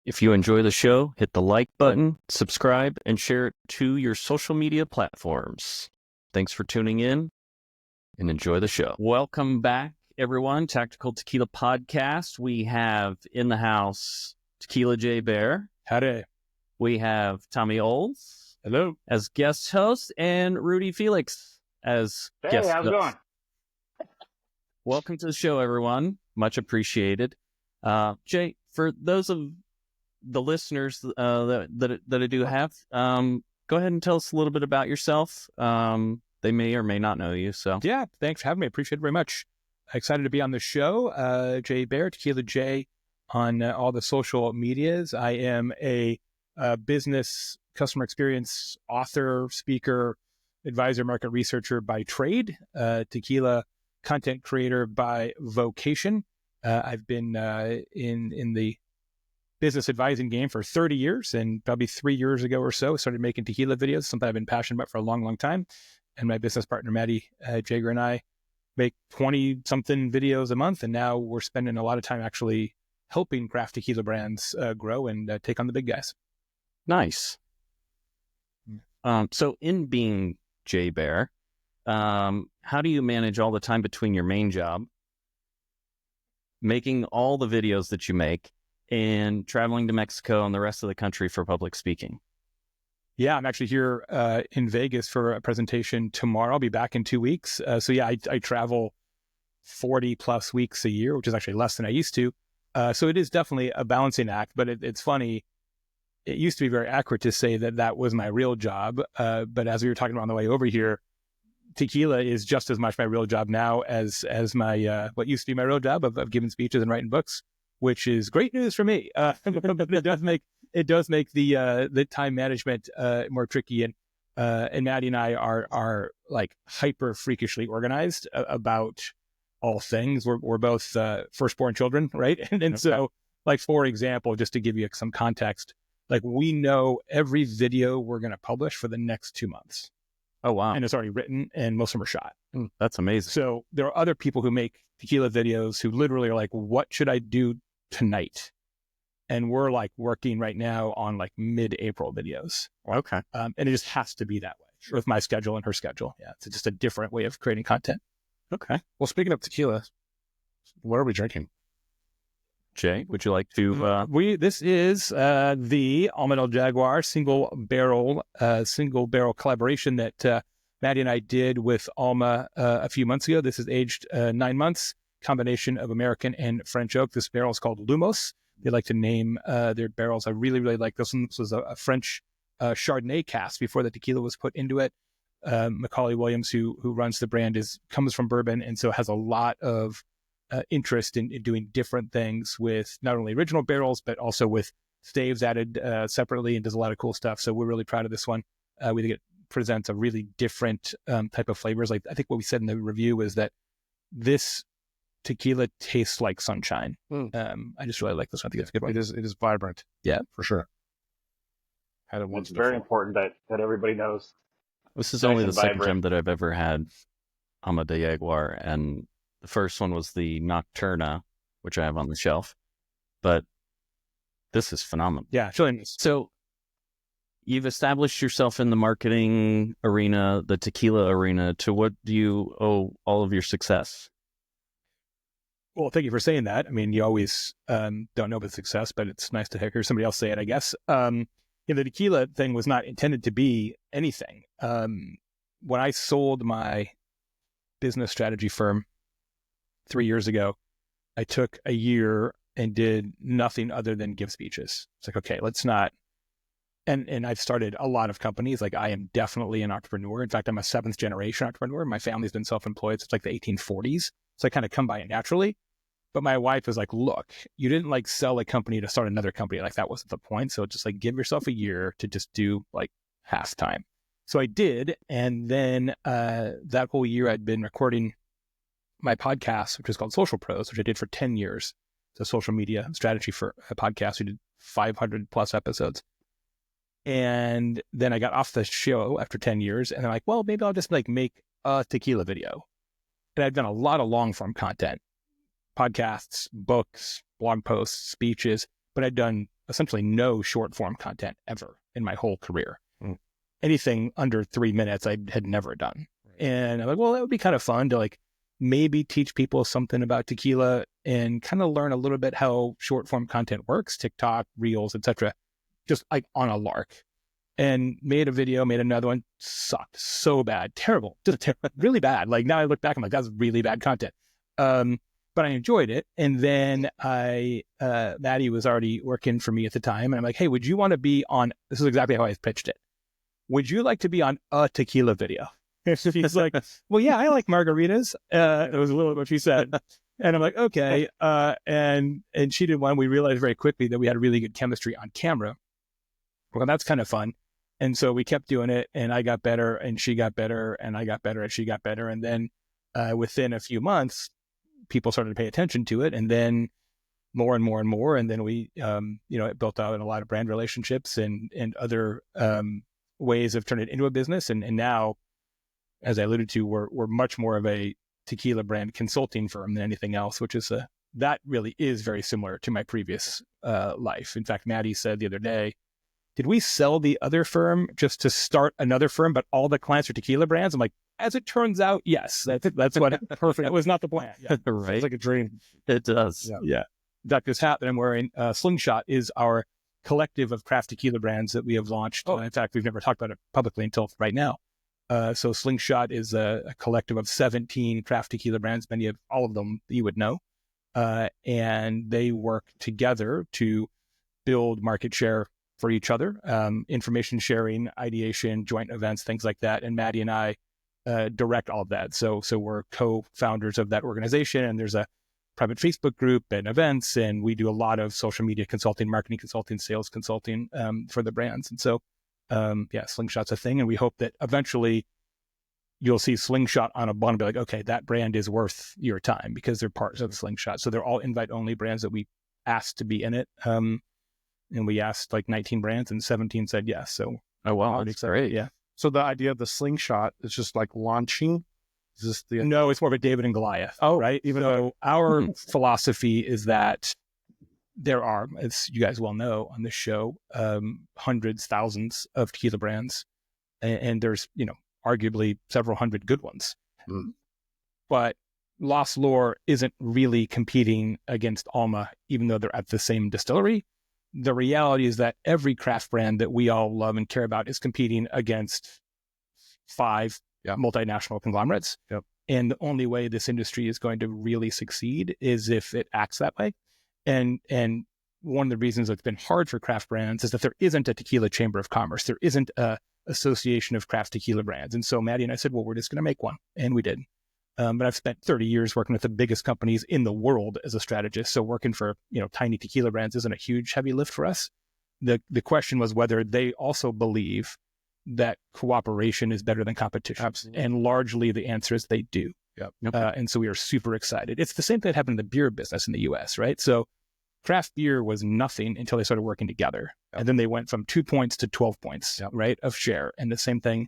If you enjoy the show, hit the like button, subscribe, and share it to your social media platforms. Thanks for tuning in and enjoy the show. Welcome back, everyone. Tactical Tequila Podcast. We have in the house Tequila Jay Baer. Howdy. We have Tommy Oles. Hello. As guest host, and Rudy Felix as guest host. Hey, how's it going? Welcome to the show, everyone. Much appreciated. Jay, for those of the listeners that I do have, go ahead and tell us a little bit about yourself. They may or may not know you. So yeah, thanks for having me. I appreciate it very much. Excited to be on the show. Jay Baer, Tequila Jay, on all the social medias. I am a business customer experience author, speaker, advisor, market researcher by trade, tequila content creator by vocation. I've been in the business advising game for 30 years, and probably 3 years ago or so, I started making tequila videos, something I've been passionate about for a long, long time. And my business partner, Maddie Jagar, and I make 20-something videos a month, and now we're spending a lot of time actually helping craft tequila brands grow and take on the big guys. Nice. So in being Jay Baer, how do you manage all the time between your main job, making all the videos that you make, and traveling to Mexico and the rest of the country for public speaking? Yeah, I'm actually here in Vegas for a presentation tomorrow. I'll be back in 2 weeks. So yeah, I travel 40 plus weeks a year, which is actually less than I used to. So it is definitely a balancing act, but it's funny. It used to be very accurate to say that that was my real job. But as we were talking about on the way over here, tequila is just as much my real job now as my what used to be my real job of giving speeches and writing books, which is great news for me. It does make the time management more tricky. And Maddie and I are like hyper freakishly organized about all things. We're both firstborn children, right? And so, like, for example, just to give you some context, like, we know every video we're going to publish for the next 2 months. Oh, wow. And it's already written, and most of them are shot. That's amazing. So there are other people who make tequila videos who literally are like, what should I do tonight? And we're like working right now on like mid-April videos. Okay. And it just has to be that way with my schedule and her schedule. Yeah, it's just a different way of creating content. Okay. Well, speaking of tequila, what are we drinking? Jay, would you like to? This is the Almond Jaguar single barrel collaboration that Maddie and I did with Alma a few months ago. This is aged 9 months, combination of American and French oak. This barrel is called Lumos. They like to name their barrels. I really, really like this one. This was a French Chardonnay cask before the tequila was put into it. Macaulay Williams, who runs the brand, comes from bourbon, and so has a lot of interest in doing different things with not only original barrels, but also with staves added separately, and does a lot of cool stuff. So we're really proud of this one. We think it presents a really different type of flavors. Like, I think what we said in the review was that this tequila tastes like sunshine. I just really like this one. I think it's a good one. It is vibrant. Yeah, for sure. Had it once It's very before. important that everybody knows. This is nice only the and second vibrant. time that I've ever had Alma de Jaguar, and the first one was the Nocturna, which I have on the shelf. But this is phenomenal. Yeah, it's really nice. So you've established yourself in the marketing arena, the tequila arena. To what do you owe all of your success? Well, thank you for saying that. I mean, you always don't know about success, but it's nice to hear somebody else say it, I guess. The tequila thing was not intended to be anything. When I sold my business strategy firm 3 years ago, I took a year and did nothing other than give speeches. It's like, okay, let's not. And I've started a lot of companies. Like, I am definitely an entrepreneur. In fact, I'm a 7th generation entrepreneur. My family's been self-employed since like the 1840s. So I kind of come by it naturally. But my wife was like, look, you didn't like sell a company to start another company. Like, that wasn't the point. So just like give yourself a year to just do like half time. So I did. And then that whole year I'd been recording my podcast, which is called Social Pros, which I did for 10 years. It's a social media strategy for a podcast. We did 500 plus episodes. And then I got off the show after 10 years. And I'm like, well, maybe I'll just like make a tequila video. And I've done a lot of long form content, podcasts, books, blog posts, speeches, but I'd done essentially no short form content ever in my whole career. Mm. Anything under 3 minutes I had never done. And I'm like, well, that would be kind of fun to like maybe teach people something about tequila and kind of learn a little bit how short form content works, TikTok, Reels, etc. Just like on a lark. And made a video, made another one, sucked so bad, terrible, just really bad. Like now I look back, I'm like, that's really bad content. But I enjoyed it. And then Maddie was already working for me at the time. And I'm like, hey, would you want to be on, this is exactly how I pitched it. Would you like to be on a tequila video? She's like, well, yeah, I like margaritas. It was a little bit what she said. And I'm like, okay. And she did one. We realized very quickly that we had really good chemistry on camera. Well, that's kind of fun. And so we kept doing it, and I got better, and she got better, and I got better, and she got better. And then within a few months, people started to pay attention to it, and then more and more and more. And then we, it built out a lot of brand relationships and other ways of turning it into a business. And now, as I alluded to, we're much more of a tequila brand consulting firm than anything else, which is that really is very similar to my previous life. In fact, Maddie said the other day, did we sell the other firm just to start another firm, but all the clients are tequila brands? I'm like, as it turns out, yes. That's what perfect. That was not the plan. Yeah. Right. It's like a dream. It does. Yeah. In fact, this hat that I'm wearing, Slingshot, is our collective of craft tequila brands that we have launched. In fact, we've never talked about it publicly until right now. So Slingshot is a collective of 17 craft tequila brands, many of all of them you would know. And they work together to build market share for each other, information sharing, ideation, joint events, things like that. And Maddie and I direct all of that. So we're co-founders of that organization, and there's a private Facebook group and events, and we do a lot of social media consulting, marketing consulting, sales consulting for the brands. And so, Slingshot's a thing, and we hope that eventually you'll see Slingshot on a bun and be like, okay, that brand is worth your time because they're part of Slingshot. So they're all invite-only brands that we asked to be in it. And we asked like 19 brands, and 17 said yes. So, oh wow, that's great. Yeah. So the idea of the Slingshot is just like launching. Is this the No, it's more of a David and Goliath. Oh, right. even So our philosophy is that there are, as you guys well know on this show, hundreds, thousands of tequila brands, and there's arguably several hundred good ones. Mm. But Lost Lore isn't really competing against Alma, even though they're at the same distillery. The reality is that every craft brand that we all love and care about is competing against 5 multinational conglomerates. Yep. And the only way this industry is going to really succeed is if it acts that way. And one of the reasons it's been hard for craft brands is that there isn't a tequila chamber of commerce. There isn't a association of craft tequila brands. And so Maddie and I said, well, we're just going to make one. And we did. But I've spent 30 years working with the biggest companies in the world as a strategist. So working for, tiny tequila brands isn't a huge heavy lift for us. The question was whether they also believe that cooperation is better than competition. Absolutely. And largely the answer is they do. Yep. Okay. And so we are super excited. It's the same thing that happened in the beer business in the US, right? So craft beer was nothing until they started working together. Yep. And then they went from 2 points to 12 points, Yep. right, of share. And the same thing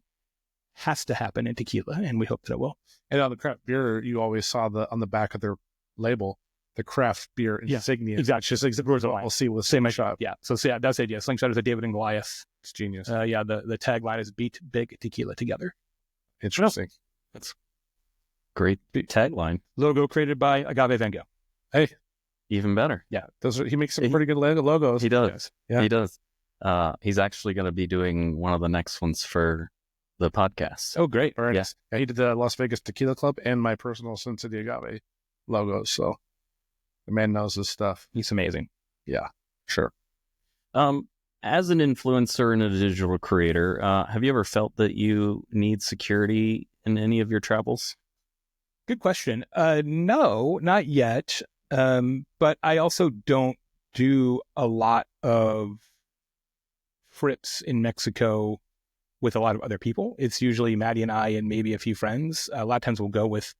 has to happen in tequila, and we hope that it will. And on the craft beer, you always saw on the back of their label, the craft beer insignia. Exactly. Just like We'll see with same Slingshot. Yeah. So that's it. Yeah. Slingshot is a David and Goliath. It's genius. The tagline is beat big tequila together. Interesting. Great tagline. Logo created by Agave Van Gogh. Hey, Even better. Yeah. he makes some pretty good logos. He does. Yeah. He does. He's actually going to be doing one of the next ones for the podcast. Oh, great. Very Yeah. nice. Yeah, he did the Las Vegas Tequila Club and my personal Sin City Agave logos. So the man knows his stuff. He's amazing. Yeah, sure. As an influencer and a digital creator, have you ever felt that you need security in any of your travels? Good question. No, not yet. But I also don't do a lot of trips in Mexico with a lot of other people. It's usually Maddie and I and maybe a few friends. A lot of times we'll go with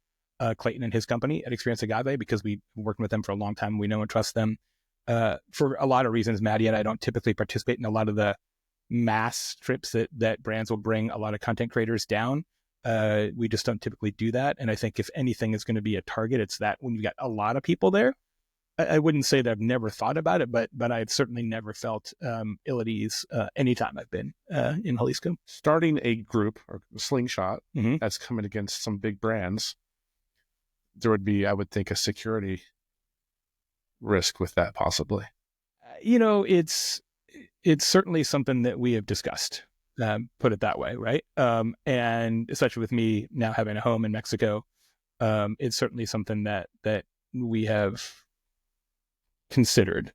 Clayton and his company at Experience Agave because we've been working with them for a long time. We know and trust them. For a lot of reasons, Maddie and I don't typically participate in a lot of the mass trips that brands will bring a lot of content creators down. We just don't typically do that. And I think if anything is going to be a target, it's that when you've got a lot of people there. I wouldn't say that I've never thought about it, but I've certainly never felt ill at ease anytime I've been in Jalisco. Starting a group or Slingshot Mm-hmm. that's coming against some big brands, there would be, I would think, a security risk with that possibly. It's certainly something that we have discussed, put it that way, right? And especially with me now having a home in Mexico, it's certainly something that we have considered.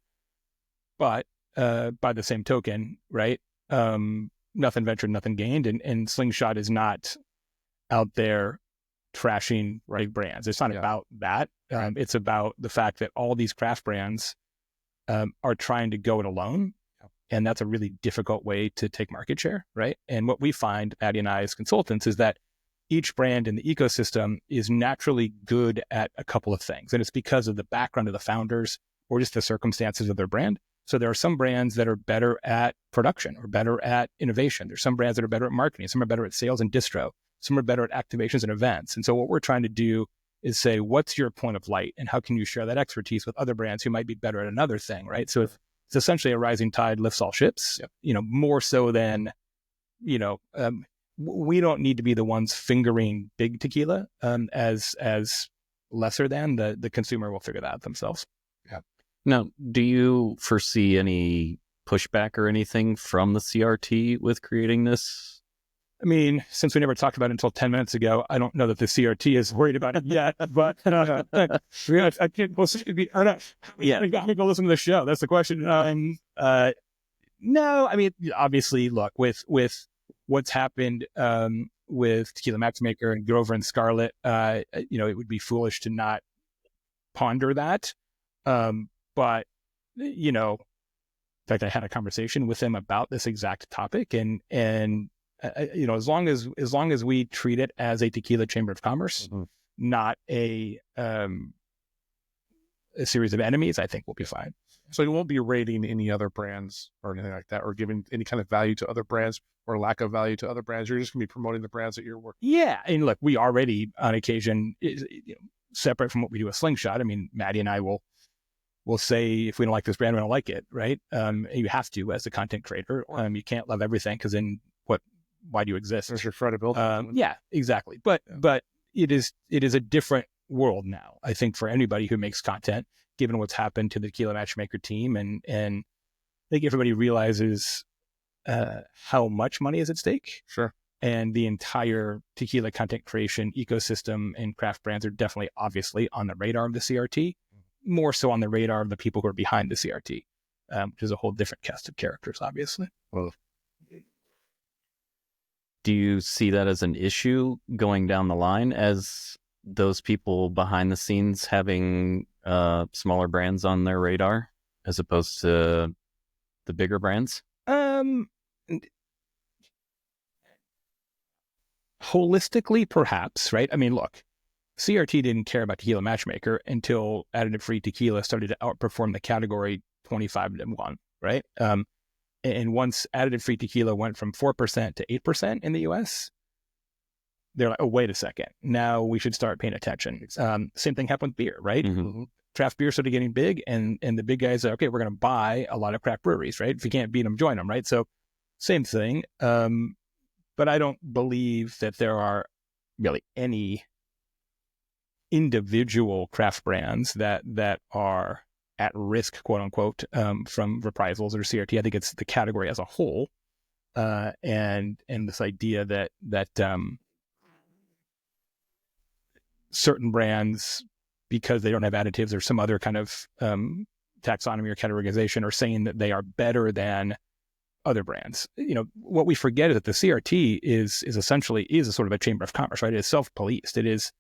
But by the same token, right? Nothing ventured, nothing gained, and Slingshot is not out there trashing big brands. It's not about that. It's about the fact that all these craft brands are trying to go it alone. And that's a really difficult way to take market share, right? And what we find, Maddie and I as consultants, is that each brand in the ecosystem is naturally good at a couple of things. And it's because of the background of the founders or just the circumstances of their brand. So there are some brands that are better at production or better at innovation. There's some brands that are better at marketing. Some are better at sales and distro. Some are better at activations and events. And so what we're trying to do is say, what's your point of light? And how can you share that expertise with other brands who might be better at another thing, right? So it's essentially a rising tide lifts all ships, more so than, we don't need to be the ones fingering big tequila as lesser than. The consumer will figure that out themselves. Yeah. Now, do you foresee any pushback or anything from the CRT with creating this? I mean, since we never talked about it until 10 minutes ago, I don't know that the CRT is worried about it yet, but I can't go listen to the show. That's the question. No, I mean, obviously, look, with what's happened with Tequila Matchmaker and Grover and Scarlet, it would be foolish to not ponder that. But, in fact, I had a conversation with them about this exact topic, and as long as we treat it as a tequila chamber of commerce, not a series of enemies, I think we'll be fine. So you won't be rating any other brands or anything like that, or giving any kind of value to other brands or lack of value to other brands. You're just going to be promoting the brands that you're working. Yeah, and look, we already on occasion, separate from what we do with Slingshot. I mean, Maddie and I will say, if we don't like this brand, we don't like it, right? You have to as a content creator. You can't love everything, because then why do you exist? There's your credibility. Yeah, exactly. But it is a different world now, I think, for anybody who makes content, given what's happened to the Tequila Matchmaker team, and I think everybody realizes how much money is at stake. Sure. And the entire tequila content creation ecosystem and craft brands are definitely, obviously, on the radar of the CRT, more so on the radar of the people who are behind the CRT, which is a whole different cast of characters, obviously. Well, do you see that as an issue going down the line, as those people behind the scenes having smaller brands on their radar as opposed to the bigger brands? Holistically, perhaps, right? I mean, look, CRT didn't care about Tequila Matchmaker until additive-free tequila started to outperform the category 25-1, right? And once additive-free tequila went from 4% to 8% in the U.S., they're like, oh, wait a second. Now we should start paying attention. Same thing happened with beer, right? Mm-hmm. Craft beer started getting big, and the big guys are, okay, we're going to buy a lot of craft breweries, right? If you can't beat them, join them, right? So same thing. But I don't believe that there are really any individual craft brands that are at risk, quote unquote, from reprisals or CRT. I think it's the category as a whole, and this idea that certain brands, because they don't have additives or some other kind of taxonomy or categorization, are saying that they are better than other brands. What we forget is that the CRT is essentially a sort of a chamber of commerce, right? It is self-policed. It is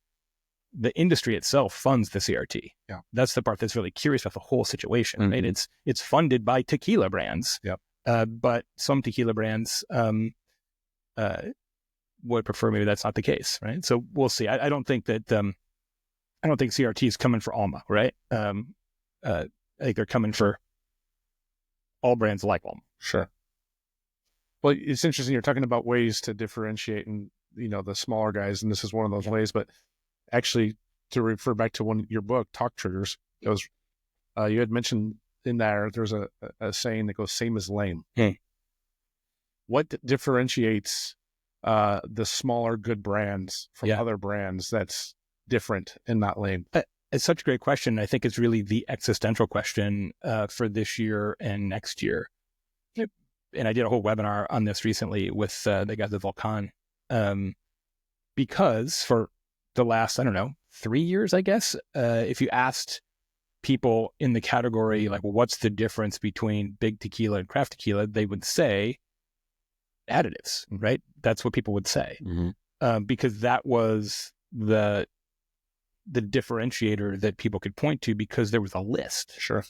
the industry itself funds the CRT. Yeah. That's the part that's really curious about the whole situation, right? It's funded by tequila brands. Yep. But some tequila brands would prefer maybe that's not the case, right? So we'll see. I don't think that I don't think CRT is coming for Alma, right? I think they're coming for all brands like Alma. Sure. Well, it's interesting. You're talking about ways to differentiate, and the smaller guys, and this is one of those ways. But actually, to refer back to your book, Talk Triggers, it was You had mentioned in there's a saying that goes, same as lame. What differentiates the smaller good brands from other brands that's different and not lame? It's such a great question. I think it's really the existential question for this year and next year. And I did a whole webinar on this recently with the guys at Volcan, because for the last, 3 years, I guess, if you asked people in the category, like, well, what's the difference between big tequila and craft tequila, they would say additives, right? That's what people would say, because that was the differentiator that people could point to, because there was a list. Sure.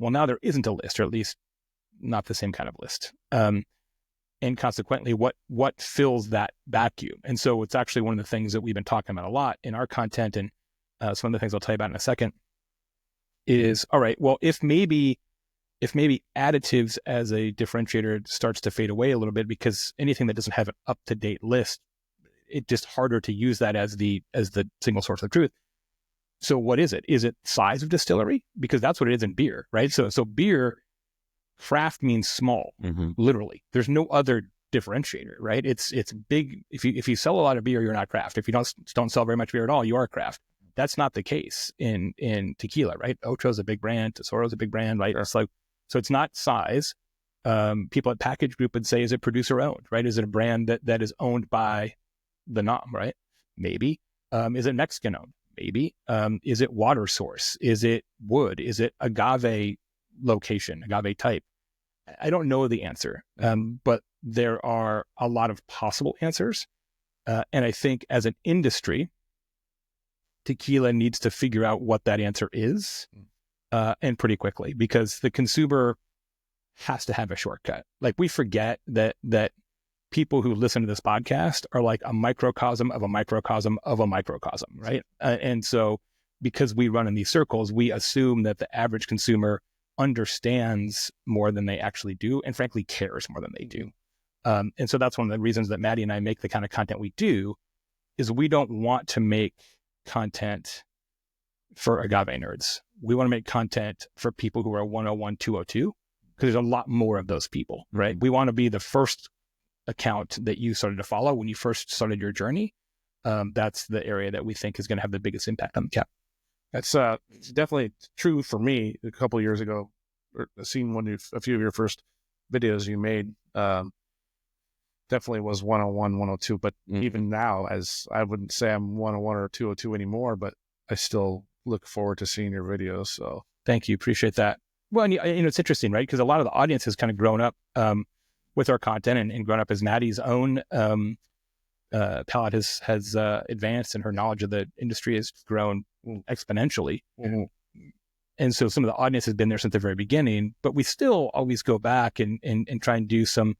Well, now there isn't a list, or at least not the same kind of list. And consequently, what fills that vacuum? And so it's actually one of the things that we've been talking about a lot in our content, and some of the things I'll tell you about in a second is, all right, well, if maybe additives as a differentiator starts to fade away a little bit, because anything that doesn't have an up-to-date list, it's just harder to use that as the single source of truth. So what is it? Is it size of distillery? Because that's what it is in beer, right? So beer, craft means small, literally. There's no other differentiator, right? It's big. If you sell a lot of beer, you're not craft. If you don't sell very much beer at all, you are craft. That's not the case in tequila, right? Ocho's a big brand, Tesoro's a big brand, right? It's like, so it's not size. People at Package Group would say, is it producer owned, right? Is it a brand that is owned by the NOM, right? Maybe. Is it Mexican owned? Maybe. Is it water source? Is it wood? Is it agave location, agave type? I don't know the answer, but there are a lot of possible answers. And I think as an industry, tequila needs to figure out what that answer is, and pretty quickly, because the consumer has to have a shortcut. Like, we forget that people who listen to this podcast are like a microcosm of a microcosm of a microcosm, right? And so because we run in these circles, we assume that the average consumer understands more than they actually do, and frankly cares more than they do. And so that's one of the reasons that Maddie and I make the kind of content we do, is we don't want to make content for agave nerds. We want to make content for people who are 101, 202, because there's a lot more of those people, right? We want to be the first account that you started to follow when you first started your journey. That's the area that we think is going to have the biggest impact on the cap. That's definitely true for me. A couple of years ago, seeing a few of your first videos you made, definitely was 101, 102. But even now, as I wouldn't say I'm 101 or 202 anymore, but I still look forward to seeing your videos. So thank you. Appreciate that. Well, and it's interesting, right? Because a lot of the audience has kind of grown up with our content, and grown up as Maddie's own palette has advanced, and her knowledge of the industry has grown exponentially. And so some of the audience has been there since the very beginning, but we still always go back and try and do some,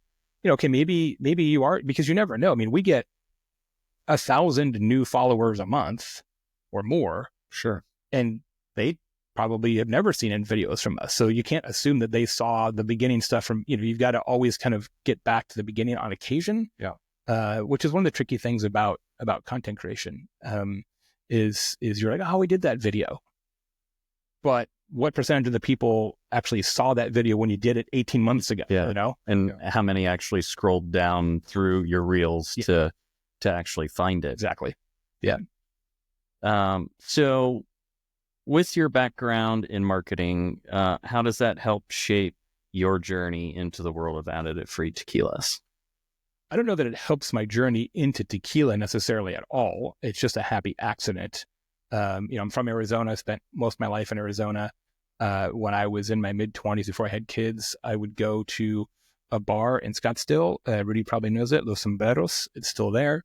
okay, maybe you are, because you never know. I mean, we get 1,000 new followers a month or more. Sure. And they probably have never seen any videos from us. So you can't assume that they saw the beginning stuff from, you've got to always kind of get back to the beginning on occasion. Yeah. Which is one of the tricky things about content creation, is you're like, oh, we did that video. But what percentage of the people actually saw that video when you did it 18 months ago? Yeah. And how many actually scrolled down through your reels to actually find it? Exactly. Yeah. So with your background in marketing, how does that help shape your journey into the world of additive-free tequilas? I don't know that it helps my journey into tequila necessarily at all. It's just a happy accident. I'm from Arizona. I spent most of my life in Arizona. When I was in my mid-20s, before I had kids, I would go to a bar in Scottsdale. Rudy probably knows it, Los Sombreros. It's still there.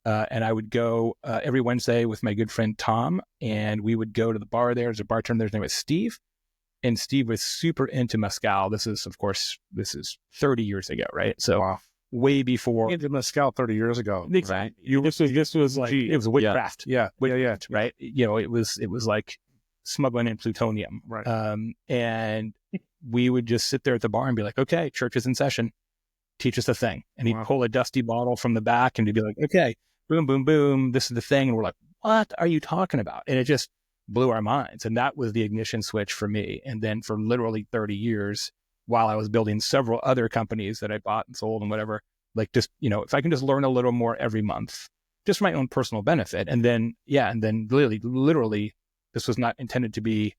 And I would go every Wednesday with my good friend Tom, and we would go to the bar there. There's a bartender there. His name was Steve. And Steve was super into mezcal. This is 30 years ago, right? So wow. Way before into mezcal 30 years ago, right? This was like, it was a witchcraft, yeah, right? It was like smuggling in plutonium, right? And we would just sit there at the bar and be like, okay, church is in session, teach us a thing. And he'd pull a dusty bottle from the back and he'd be like, okay, boom, boom, boom, this is the thing. And we're like, what are you talking about? And it just blew our minds. And that was the ignition switch for me. And then for literally 30 years, while I was building several other companies that I bought and sold and whatever, like just, if I can just learn a little more every month, just for my own personal benefit. And then, literally, this was not intended to be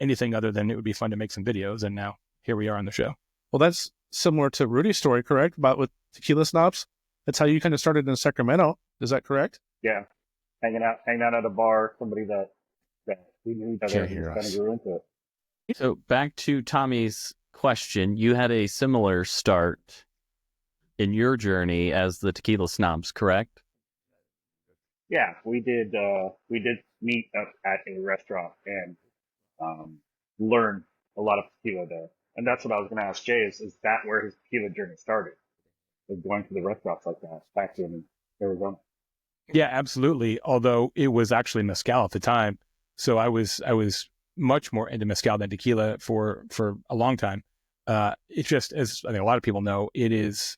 anything other than it would be fun to make some videos. And now here we are on the show. Well, that's similar to Rudy's story, correct? About with Tequila Snobs. That's how you kind of started in Sacramento. Is that correct? Yeah. Hanging out at a bar, somebody that we knew each other Can't and hear kind us. of grew into it. So back to Tommy's question, you had a similar start in your journey as the Tequila Snobs, correct? Yeah, we did meet up at a restaurant and learn a lot of tequila there. And that's what I was going to ask Jay, is that where his tequila journey started? Was going to the restaurants like that back in Arizona. Yeah, absolutely. Although it was actually mezcal at the time. So I was much more into mezcal than tequila for a long time. It's just, as I think a lot of people know, it is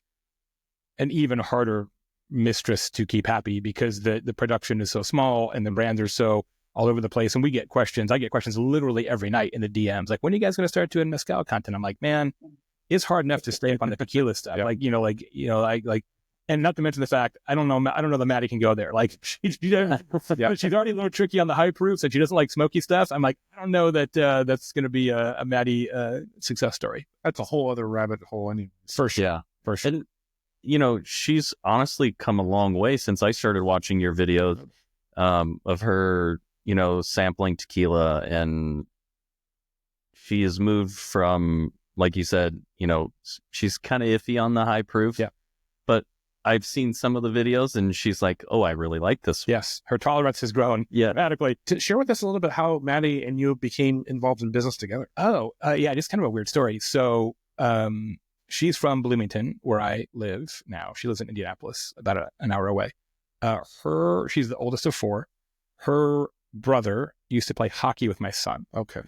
an even harder mistress to keep happy because the production is so small and the brands are so all over the place. And we get questions. I get questions literally every night in the DMs. Like, when are you guys going to start doing mezcal content? I'm like, man, it's hard enough to stay up on the tequila stuff. Yep. And not to mention the fact, I don't know that Maddie can go there. Like, she's already a little tricky on the high proofs and she doesn't like smoky stuff. I'm like, I don't know that that's going to be a Maddie success story. That's a whole other rabbit hole anyway. For sure. Yeah. For sure. And, she's honestly come a long way since I started watching your videos of her, sampling tequila. And she has moved from, like you said, she's kind of iffy on the high proof. Yeah. But I've seen some of the videos and she's like, oh, I really like this one. Yes. Her tolerance has grown dramatically. To share with us a little bit how Maddie and you became involved in business together. Yeah, just kind of a weird story. So she's from Bloomington, where I live now. She lives in Indianapolis, about an hour away. She's the oldest of four. Her brother used to play hockey with my son. Okay.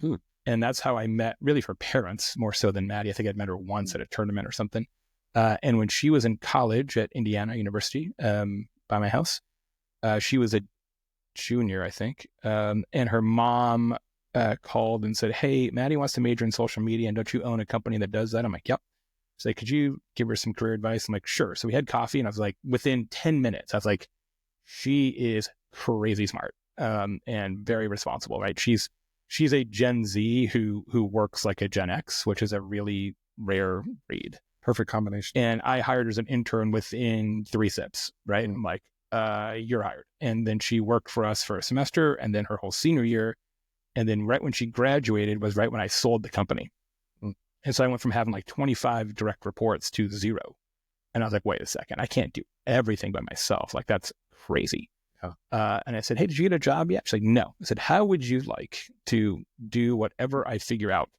And that's how I met really her parents more so than Maddie. I think I'd met her once at a tournament or something. And when she was in college at Indiana University, by my house, she was a junior, I think. And her mom called and said, hey, Maddie wants to major in social media, and don't you own a company that does that? I'm like, yep. She's like, could you give her some career advice? I'm like, sure. So we had coffee, and I was like, within 10 minutes, I was like, she is crazy smart and very responsible, right? She's a Gen Z who works like a Gen X, which is a really rare breed. Perfect combination. And I hired her as an intern within 3 sips, right? And I'm like, you're hired. And then she worked for us for a semester and then her whole senior year. And then right when she graduated was right when I sold the company. And so I went from having like 25 direct reports to 0. And I was like, wait a second, I can't do everything by myself. Like, that's crazy. Yeah. And I said, hey, did you get a job yet? She's like, no. I said, how would you like to do whatever I figure out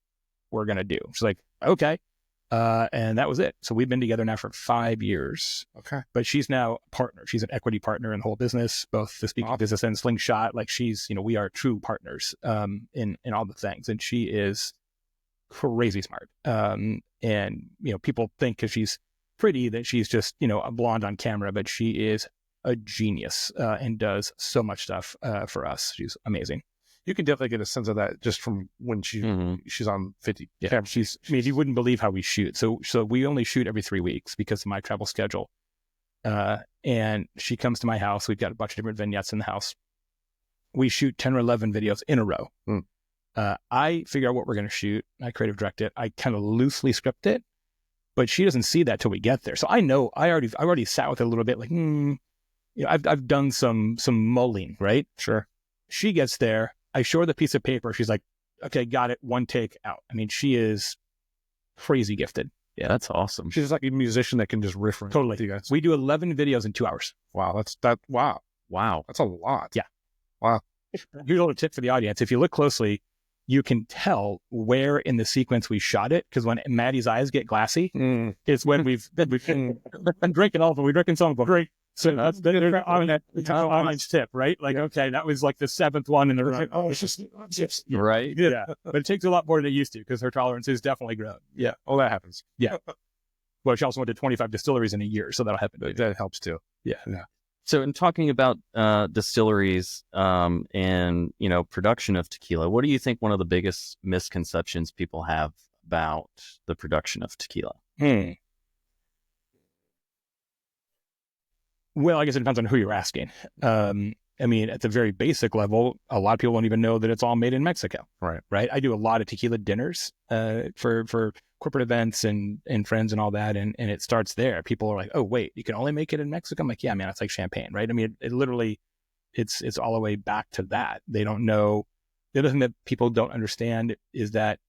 we're going to do? She's like, okay. And that was it. So we've been together now for 5 years. Okay. But she's now a partner. She's an equity partner in the whole busins, both the speaking business and Slingshot. Like, she's, we are true partners in all the things. And she is crazy smart. And, people think because she's pretty that she's just, a blonde on camera, but she is a genius and does so much stuff for us. She's amazing. You can definitely get a sense of that just from when she's on 50. Yeah, you wouldn't believe how we shoot. So we only shoot every 3 weeks because of my travel schedule. And she comes to my house. We've got a bunch of different vignettes in the house. We shoot 10 or 11 videos in a row. I figure out what we're going to shoot. I creative direct it. I kind of loosely script it, but she doesn't see that till we get there. So I know I already sat with it a little bit like, I've done some mulling, right? Sure. She gets there. I show her the piece of paper. She's like, okay, got it. One take out. I mean, she is crazy gifted. Yeah, that's awesome. She's like a musician that can just riff. Totally. You guys. We do 11 videos in 2 hours. Wow. Wow. That's a lot. Yeah. Wow. Here's a little tip for the audience. If you look closely, you can tell where in the sequence we shot it. Because when Maddie's eyes get glassy, it's when we've been drinking all of them. We're drinking some of them. Great. So that's online tip, right? Like, okay, that was like the 7th one in the row. Oh, it's just right. Yeah. But it takes a lot more than it used to because her tolerance is definitely grown. Yeah. Oh, that happens. Yeah. Well, she also went to 25 distilleries in a year, so that'll happen. That helps too. Yeah. So in talking about distilleries and, production of tequila, what do you think one of the biggest misconceptions people have about the production of tequila? Well, I guess it depends on who you're asking. At the very basic level, a lot of people don't even know that it's all made in Mexico. Right. I do a lot of tequila dinners for corporate events and friends and all that. And it starts there. People are like, oh, wait, you can only make it in Mexico? I'm like, yeah, man, it's like champagne, right? I mean, it literally, it's all the way back to that. They don't know. The other thing that people don't understand is that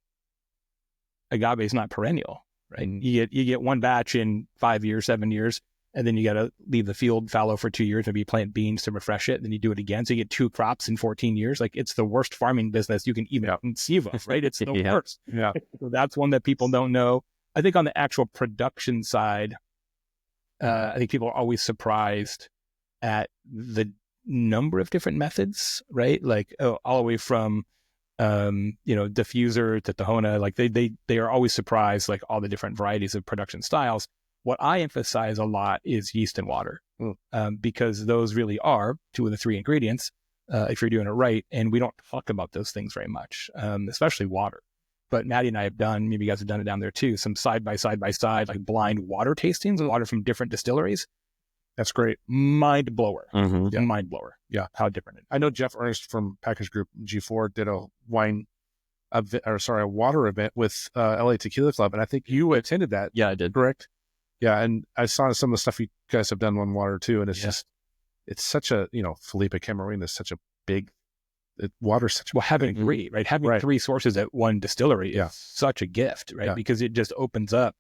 agave is not perennial, right? You get one batch in 5 years, 7 years. And then you got to leave the field fallow for 2 years, maybe plant beans to refresh it. Then you do it again. So you get 2 crops in 14 years. Like, it's the worst farming business you can even conceive of, right? It's the worst. Yeah. So that's one that people don't know. I think on the actual production side, I think people are always surprised at the number of different methods, right? Like, all the way from, diffuser to Tahona. Like, they are always surprised, like, all the different varieties of production styles. What I emphasize a lot is yeast and water, because those really are 2 of the 3 ingredients if you're doing it right. And we don't talk about those things very much, especially water. But Maddie and I have done, maybe you guys have done it down there too, some side by side, like blind water tastings of water from different distilleries. That's great. Mind blower. Mm-hmm. Yeah. Mind blower. Yeah. How different it is. I know Jeff Ernst from Package Group G4 did a water event with LA Tequila Club. And I think you attended that. Yeah, I did. Correct? Yeah, and I saw some of the stuff you guys have done on water too, and it's it's such a, Felipe Camarena is such a big, water's such a having 3, right? Having 3 sources at one distillery is such a gift, right? Yeah. Because it just opens up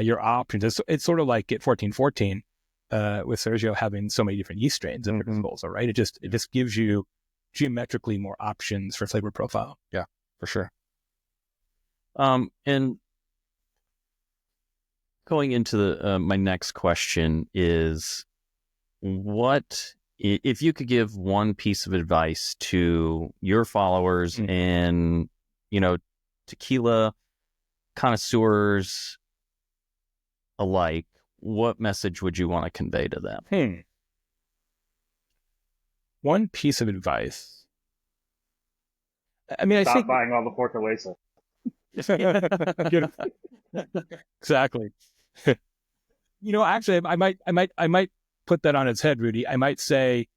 your options. It's sort of like at 1414 with Sergio having so many different yeast strains at their disposal, right? It just gives you geometrically more options for flavor profile. Yeah, for sure. And going into my next question is, what if you could give one piece of advice to your followers and tequila connoisseurs alike, what message would you want to convey to them? One piece of advice. I mean, Stop buying all the Fortaleza. Exactly. Actually, I might put that on its head, Rudy. I might say,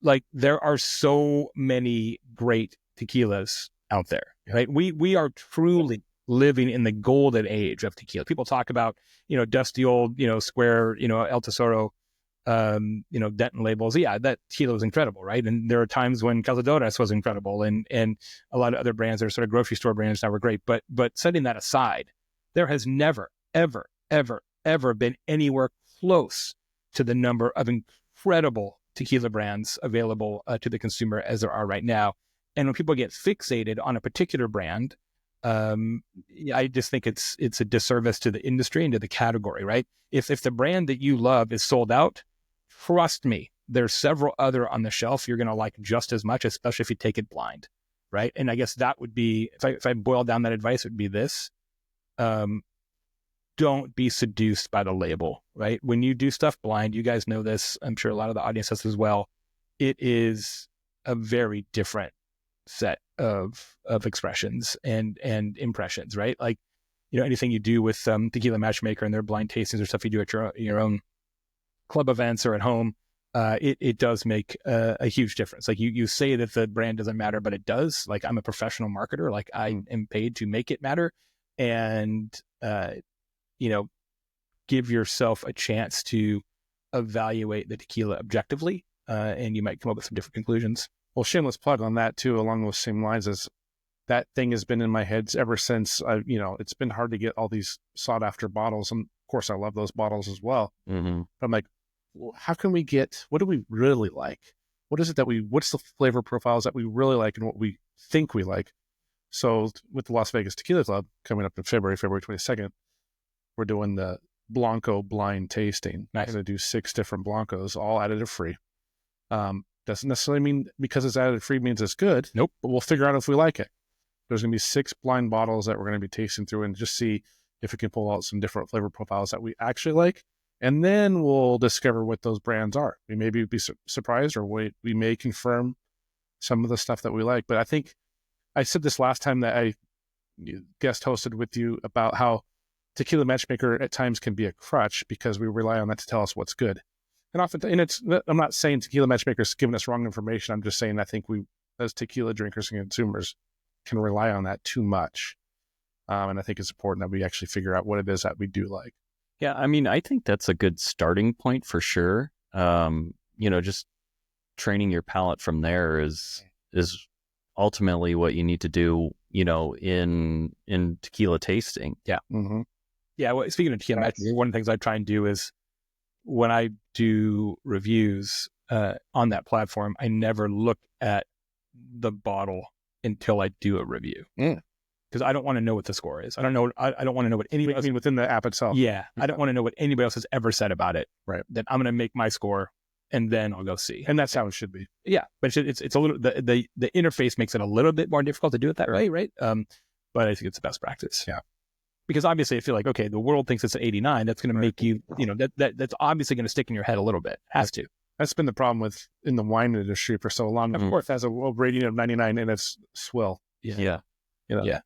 like, there are so many great tequilas out there, right? We are truly living in the golden age of tequila. People talk about, dusty old, square, El Tesoro, Denton labels. Yeah, that tequila was incredible, right? And there are times when Cazadores was incredible, and a lot of other brands that are sort of grocery store brands now were great. But setting that aside, there has never, ever, ever, ever been anywhere close to the number of incredible tequila brands available to the consumer as there are right now. And when people get fixated on a particular brand, I just think it's a disservice to the industry and to the category, right? If the brand that you love is sold out, trust me, there's several other on the shelf you're going to like just as much, especially if you take it blind, right? And I guess that would be, if I boil down that advice, it would be this. Don't be seduced by the label, right? When you do stuff blind, you guys know this, I'm sure a lot of the audience does as well, it is a very different set of expressions and impressions, right? Like, anything you do with Tequila Matchmaker and their blind tastings or stuff you do at your own club events or at home, it does make a huge difference. Like, you say that the brand doesn't matter, but it does. Like, I'm a professional marketer. Like, I am paid to make it matter. And, give yourself a chance to evaluate the tequila objectively, and you might come up with some different conclusions. Well, shameless plug on that too, along those same lines, is that thing has been in my head ever since it's been hard to get all these sought after bottles. And of course I love those bottles as well. Mm-hmm. But I'm like, well, how can we get, what do we really like? What is it that what's the flavor profiles that we really like and what we think we like? So with the Las Vegas Tequila Club coming up in February 22nd, we're doing the Blanco blind tasting. Nice. I'm going to do 6 different Blancos, all additive free. Doesn't necessarily mean because it's additive free means it's good. Nope. But we'll figure out if we like it. There's going to be 6 blind bottles that we're going to be tasting through and just see if we can pull out some different flavor profiles that we actually like And then we'll discover what those brands are. We may be surprised, or we may confirm some of the stuff that we like. But I think I said this last time that I guest hosted with you about how Tequila Matchmaker at times can be a crutch because we rely on that to tell us what's good. And often, I'm not saying Tequila Matchmaker is giving us wrong information. I'm just saying I think we, as tequila drinkers and consumers, can rely on that too much. And I think it's important that we actually figure out what it is that we do like. Yeah, I mean, I think that's a good starting point for sure. Just training your palate from there is ultimately what you need to do, in tequila tasting. Yeah. Mm-hmm. Yeah. Well, speaking of tequila matchmaker, one of the things I try and do is when I do reviews on that platform, I never look at the bottle until I do a review. Because I don't want to know what the score is. I don't want to know what anybody else. Within the app itself. Yeah. I don't want to know what anybody else has ever said about it. Right. Then I'm going to make my score and then I'll go see. And that's how it should be. Yeah. But it's a little, the interface makes it a little bit more difficult to do it that way. Right. But I think it's the best practice. Yeah. Because obviously I feel like, okay, the world thinks it's an 89. That's going to make you, that's obviously going to stick in your head a little bit. Has to. That's been the problem in the wine industry for so long. Of course, it has a rating of 99 and it's swill. Yeah. Yeah.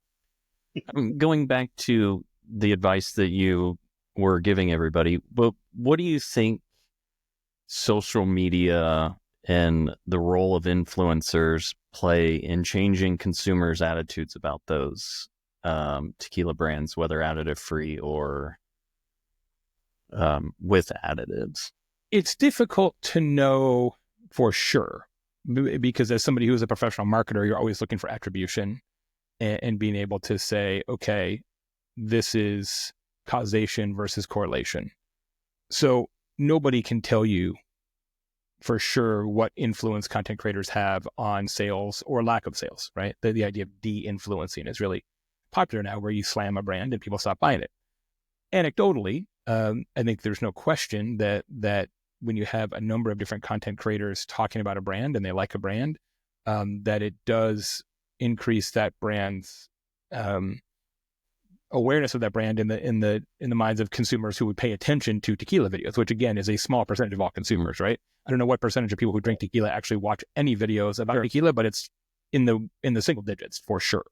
Going back to the advice that you were giving everybody, but what do you think social media and the role of influencers play in changing consumers' attitudes about those tequila brands, whether additive free or with additives? It's difficult to know for sure because as somebody who is a professional marketer, you're always looking for attribution and being able to say, okay, this is causation versus correlation. So nobody can tell you for sure what influence content creators have on sales or lack of sales, right? The idea of de-influencing is really popular now, where you slam a brand and people stop buying it. Anecdotally, I think there's no question that when you have a number of different content creators talking about a brand and they like a brand, that it does increase that brand's awareness of that brand in the minds of consumers who would pay attention to tequila videos, which again is a small percentage of all consumers, right? I don't know what percentage of people who drink tequila actually watch any videos about tequila, but it's in the single digits for sure.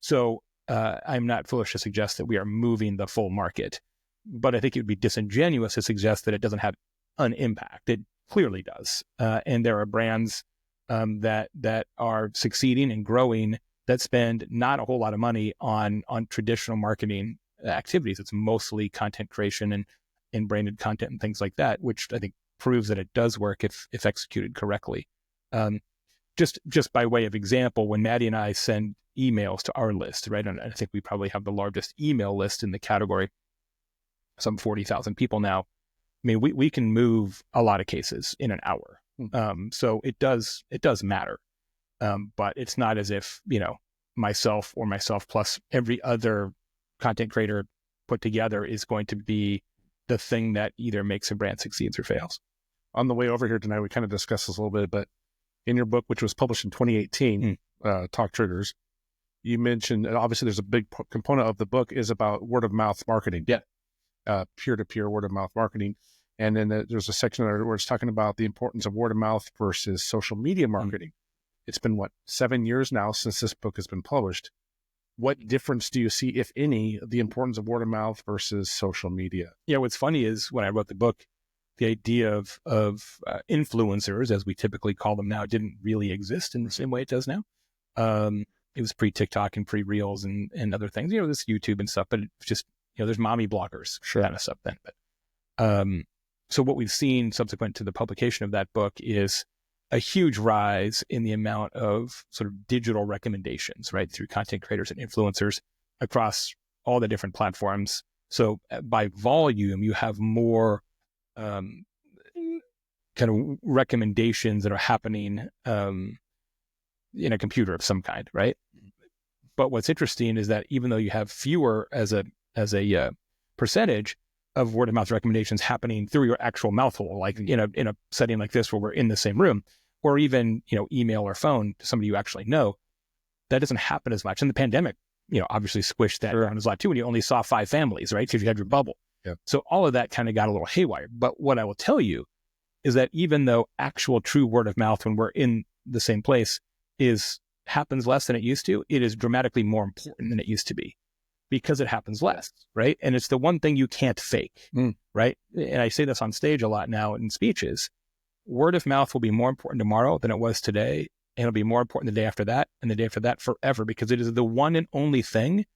So I'm not foolish to suggest that we are moving the full market, but I think it would be disingenuous to suggest that it doesn't have an impact. It clearly does, and there are brands that are succeeding and growing that spend not a whole lot of money on traditional marketing activities. It's mostly content creation and branded content and things like that, which I think proves that it does work if executed correctly. Just by way of example, when Maddie and I send emails to our list, right? And I think we probably have the largest email list in the category, some 40,000 people now. I mean, we can move a lot of cases in an hour. So it does matter. But it's not as if, myself plus every other content creator put together is going to be the thing that either makes a brand succeeds or fails. On the way over here tonight, we kind of discussed this a little bit, but in your book, which was published in 2018, Talk Triggers, you mentioned, obviously there's a big component of the book is about word of mouth marketing. Yeah. Peer-to-peer word of mouth marketing. And then there's a section there where it's talking about the importance of word of mouth versus social media marketing. It's been, 7 years now since this book has been published. What difference do you see, if any, the importance of word of mouth versus social media? Yeah, what's funny is when I wrote the book, the idea of influencers, as we typically call them now, didn't really exist in the same way it does now. It was pre-TikTok and pre-Reels and other things. This YouTube and stuff, but it's just, there's mommy bloggers, kind of stuff then. But so what we've seen subsequent to the publication of that book is a huge rise in the amount of sort of digital recommendations, right, through content creators and influencers across all the different platforms. So by volume, you have more kind of recommendations that are happening in a computer of some kind, right? But what's interesting is that even though you have fewer as a percentage of word of mouth recommendations happening through your actual mouth hole, like in a setting like this where we're in the same room, or even email or phone to somebody you actually know, that doesn't happen as much. And the pandemic, obviously squished that around a lot too, when you only saw 5 families, right? Because you had your bubble. Yep. So all of that kind of got a little haywire. But what I will tell you is that even though actual true word of mouth when we're in the same place happens less than it used to, it is dramatically more important than it used to be because it happens less, right? And it's the one thing you can't fake, right? And I say this on stage a lot now in speeches. Word of mouth will be more important tomorrow than it was today. And it'll be more important the day after that and the day after that forever, because it is the one and only thing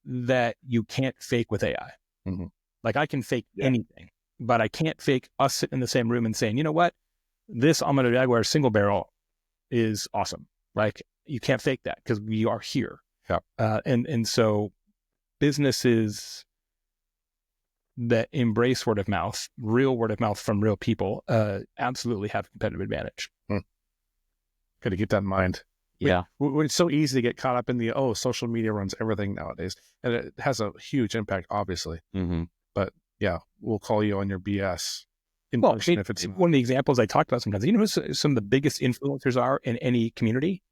that you can't fake with AI. Mm-hmm. Like I can fake anything, but I can't fake us sitting in the same room and saying, you know what, this Maddie Jagar single barrel is awesome. Like you can't fake that because we are here. Yeah. And so businesses that embrace word of mouth, real word of mouth from real people, absolutely have a competitive advantage. Got to keep that in mind. Yeah. It's so easy to get caught up in the, social media runs everything nowadays. And it has a huge impact, obviously. Mm-hmm. But yeah, we'll call you on your BS. Well, if it's one of the examples I talked about sometimes, you know who some of the biggest influencers are in any community?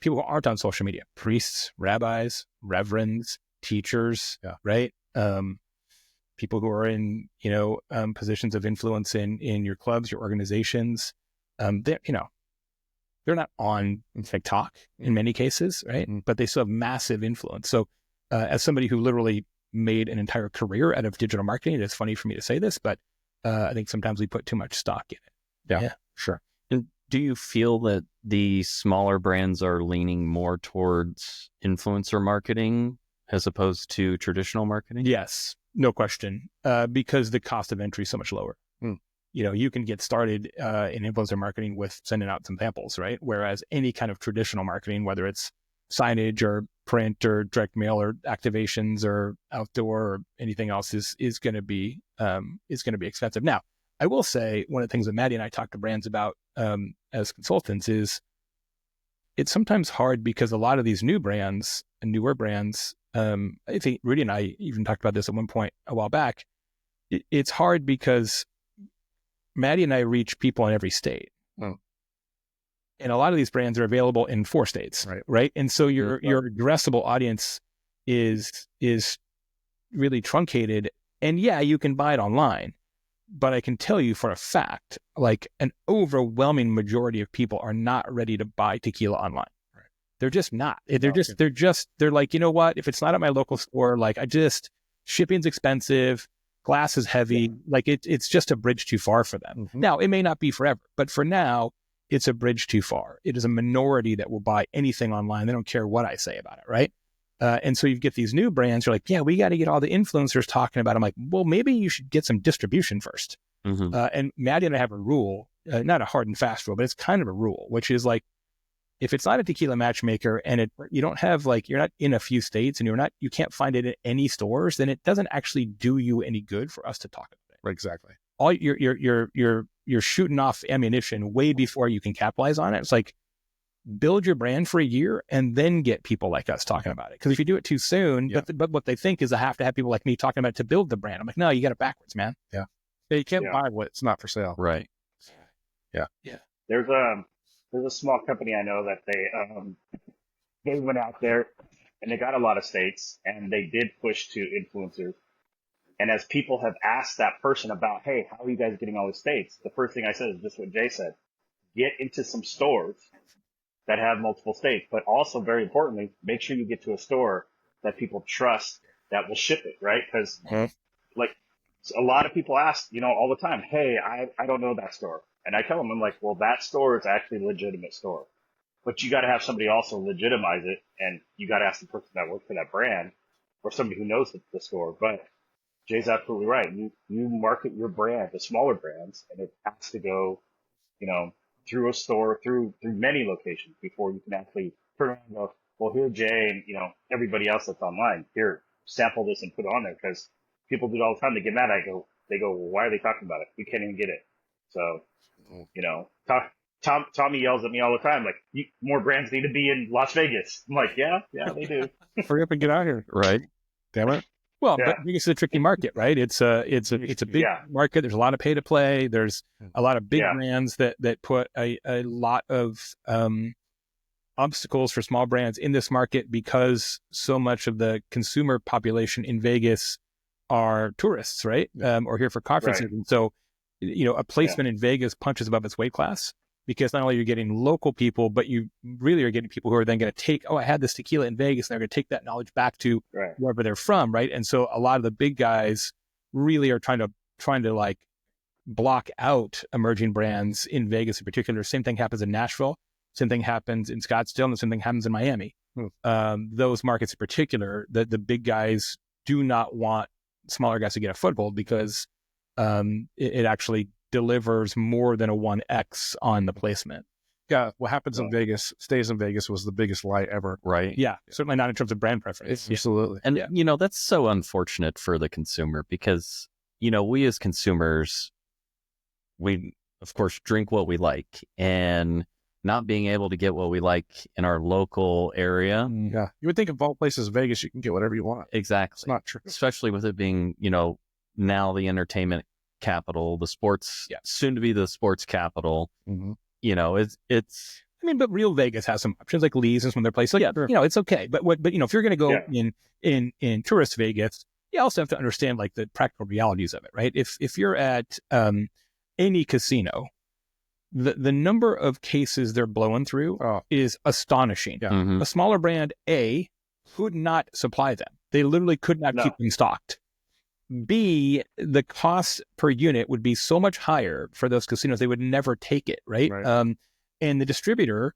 People who aren't on social media. Priests, rabbis, reverends, teachers, right? People who are in, positions of influence in your clubs, your organizations. They're not on TikTok in many cases, right? But they still have massive influence. So as somebody who literally made an entire career out of digital marketing, it's funny for me to say this, but I think sometimes we put too much stock in it. Yeah, sure. And do you feel that the smaller brands are leaning more towards influencer marketing as opposed to traditional marketing? Yes, no question, because the cost of entry is so much lower. You can get started in influencer marketing with sending out some samples, right? Whereas any kind of traditional marketing, whether it's signage or print or direct mail or activations or outdoor or anything else, is going to be expensive. Now, I will say one of the things that Maddie and I talk to brands about as consultants is it's sometimes hard because a lot of these new brands and newer brands, I think Rudy and I even talked about this at one point a while back. It's hard because Maddie and I reach people in every state. And a lot of these brands are available in 4 states, right? And so your addressable audience is really truncated. And yeah, you can buy it online, but I can tell you for a fact, like an overwhelming majority of people are not ready to buy tequila online. Right. They're just not. They're like, you know what? If it's not at my local store, like shipping's expensive. Glass is heavy. Like it's just a bridge too far for them. Mm-hmm. Now, it may not be forever, but for now, it's a bridge too far. It is a minority that will buy anything online. They don't care what I say about it, right? And so you get these new brands. You're like, yeah, we got to get all the influencers talking about it. I'm like, well, maybe you should get some distribution first. Mm-hmm. And Maddie and I have a rule, not a hard and fast rule, but it's kind of a rule, which is like, if it's not a tequila matchmaker and you don't have you're not in a few states and you can't find it in any stores, then it doesn't actually do you any good for us to talk about it. Right, exactly. All you're shooting off ammunition way before you can capitalize on it. It's like, build your brand for a year and then get people like us talking about it. Because if you do it too soon, but what they think is I have to have people like me talking about it to build the brand. I'm like, no, you got it backwards, man. Yeah. You can't buy what's not for sale. Right. Yeah. There's a small company I know that they went out there and they got a lot of states and they did push to influencers. And as people have asked that person about, hey, how are you guys getting all the states? The first thing I said is just what Jay said. Get into some stores that have multiple states, but also very importantly, make sure you get to a store that people trust that will ship it, right? Because a lot of people ask, all the time, hey, I don't know that store. And I tell them, I'm like, well, that store is actually a legitimate store, but you got to have somebody also legitimize it. And you got to ask the person that works for that brand or somebody who knows the store. But Jay's absolutely right. You market your brand to smaller brands and it has to go, through a store, through many locations before you can actually turn around and go, well, here, Jay, and, everybody else that's online, here, sample this and put it on there. Because people do it all the time. They get mad. They go, well, why are they talking about it? We can't even get it. So, Tommy yells at me all the time, like, more brands need to be in Las Vegas. I'm like, yeah, they do. Hurry up and get out here. Right. Damn it. Well, but Vegas is a tricky market, right? It's a big market. There's a lot of pay to play. There's a lot of big brands that put a lot of obstacles for small brands in this market because so much of the consumer population in Vegas are tourists, right? Or here for conferences. Right. And so, a placement in Vegas punches above its weight class, because not only are you getting local people, but you really are getting people who are then going to take, I had this tequila in Vegas, and they're going to take that knowledge back to wherever they're from, right? And so a lot of the big guys really are trying to like block out emerging brands in Vegas in particular. Same thing happens in Nashville. Same thing happens in Scottsdale, and the same thing happens in Miami. Those markets in particular, the big guys do not want smaller guys to get a foothold, because it actually delivers more than a 1x on the placement. Yeah, what happens in Vegas stays in Vegas was the biggest lie ever. Right. Yeah, certainly not in terms of brand preference. Absolutely. And, that's so unfortunate for the consumer, because, we as consumers, we, of course, drink what we like, and not being able to get what we like in our local area. Yeah. You would think of all places, Vegas, you can get whatever you want. Exactly. It's not true. Especially with it being, now the entertainment capital, the sports, soon to be the sports capital. It's but real Vegas has some options like Lee's and some other places. It's okay. But if you're going to go in tourist Vegas, you also have to understand like the practical realities of it, right? If you're at any casino, the number of cases they're blowing through is astonishing. A smaller brand, could not supply them. They literally could not keep them stocked. B, the cost per unit would be so much higher for those casinos, they would never take it, right? And the distributor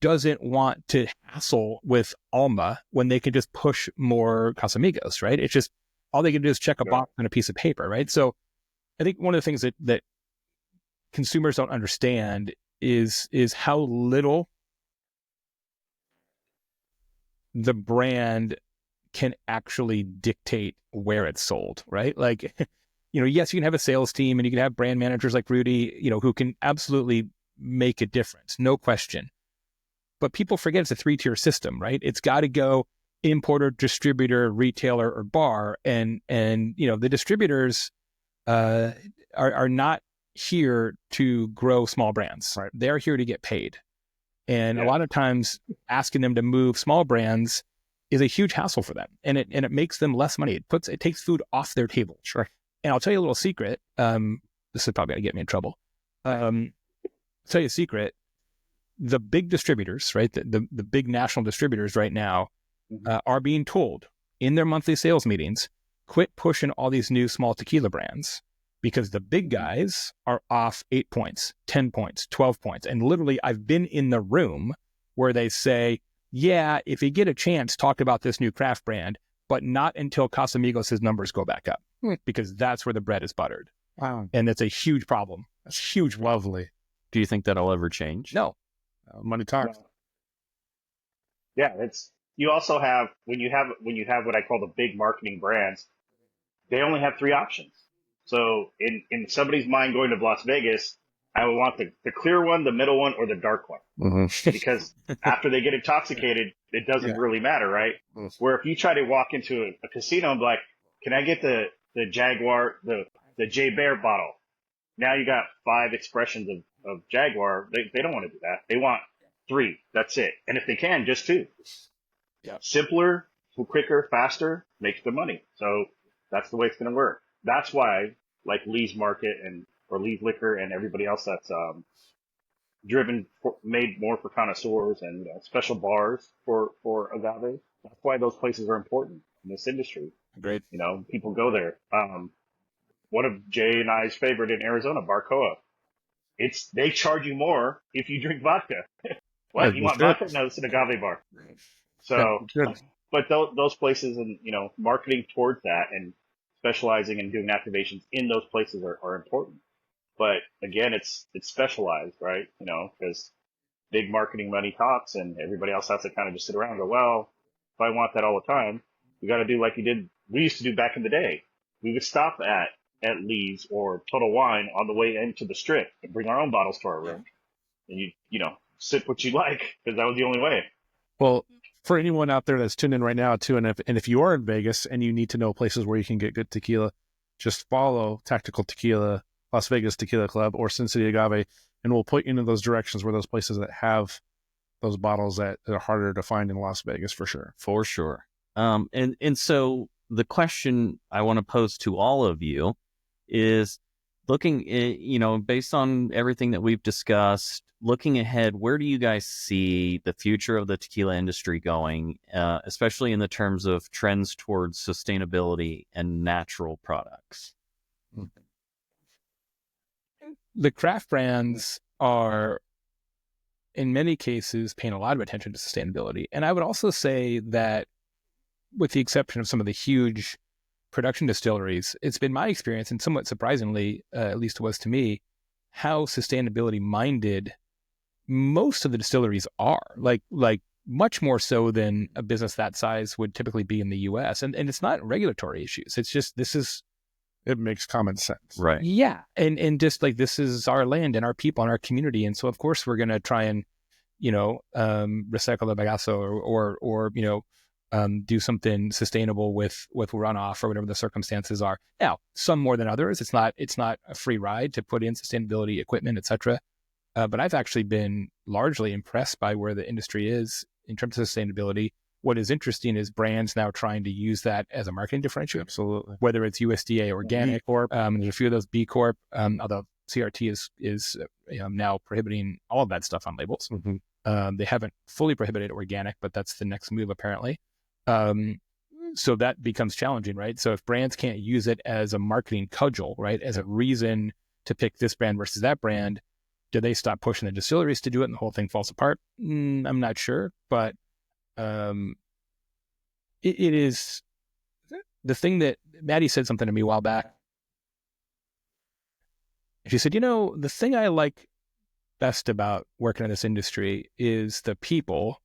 doesn't want to hassle with Alma when they can just push more Casamigos, right? It's just, all they can do is check a box on a piece of paper, right? So I think one of the things that consumers don't understand is how little the brand can actually dictate where it's sold, right? Like, yes, you can have a sales team and you can have brand managers like Rudy, who can absolutely make a difference, no question. But people forget it's a 3-tier system, right? It's got to go importer, distributor, retailer, or bar. And the distributors are not here to grow small brands. Right. They're here to get paid. And a lot of times asking them to move small brands is a huge hassle for them. And it makes them less money. It takes food off their table. Sure. And I'll tell you a little secret. This is probably going to get me in trouble. I'll tell you a secret. The big distributors, right? The big national distributors right now are being told in their monthly sales meetings, quit pushing all these new small tequila brands, because the big guys are off 8 points, 10 points, 12 points. And literally, I've been in the room where they say, if you get a chance, talk about this new craft brand, but not until Casamigos' numbers go back up, because that's where the bread is buttered. Wow. And that's a huge problem. That's huge. Lovely. Do you think that'll ever change? No. Money talks. It's, you also have, when you have what I call the big marketing brands, they only have 3 options. So in somebody's mind going to Las Vegas, I would want the clear one, the middle one, or the dark one. Because after they get intoxicated, it doesn't really matter, right? Where if you try to walk into a casino and be like, can I get the Jaguar, the Jay Baer bottle? Now you got 5 expressions of Jaguar. They don't want to do that. They want 3. That's it. And if they can, just 2. Simpler, quicker, faster, makes the money. So that's the way it's going to work. That's why, like Lee's Market or Lee's Liquor and everybody else that's made more for connoisseurs and special bars for agave. That's why those places are important in this industry. Great. People go there. One of Jay and I's favorite in Arizona, Barcoa. They charge you more if you drink vodka. What, you want vodka? No, it's an agave bar. So, but those places and marketing towards that and specializing and doing activations in those places are important. But again, it's specialized, right? Because big marketing money talks, and everybody else has to kind of just sit around and go, well, if I want that all the time, we got to do like we used to do back in the day. We would stop at Lee's or Total Wine on the way into the Strip and bring our own bottles to our room. And you sip what you like, because that was the only way. Well, for anyone out there that's tuned in right now too, and if you are in Vegas and you need to know places where you can get good tequila, just follow Tactical Tequila, Las Vegas Tequila Club, or Sin City Agave, and we'll put you into those directions where those places that have those bottles that are harder to find in Las Vegas for sure. For sure. And so the question I want to pose to all of you is looking at, based on everything that we've discussed, looking ahead, where do you guys see the future of the tequila industry going, especially in the terms of trends towards sustainability and natural products? The craft brands are, in many cases, paying a lot of attention to sustainability. And I would also say that, with the exception of some of the huge production distilleries, it's been my experience, and somewhat surprisingly, at least it was to me, how sustainability minded most of the distilleries are. Like much more so than a business that size would typically be in the US. And it's not regulatory issues. It's just, it makes common sense. Right. Yeah. And just like, this is our land and our people and our community. And so of course we're going to try and, recycle the bagasso or do something sustainable with runoff or whatever the circumstances are. Now, some more than others. It's not a free ride to put in sustainability equipment, et cetera. But I've actually been largely impressed by where the industry is in terms of sustainability. What is interesting is brands now trying to use that as a marketing differentiator. Absolutely. Whether it's USDA Organic Corp, there's a few of those B Corp, although CRT is now prohibiting all of that stuff on labels. Mm-hmm. They haven't fully prohibited organic, but that's the next move apparently. So that becomes challenging, right? So if brands can't use it as a marketing cudgel, right, as a reason to pick this brand versus that brand, do they stop pushing the distilleries to do it and the whole thing falls apart? I'm not sure, but it is the thing that Maddie said something to me a while back. She said, the thing I like best about working in this industry is the people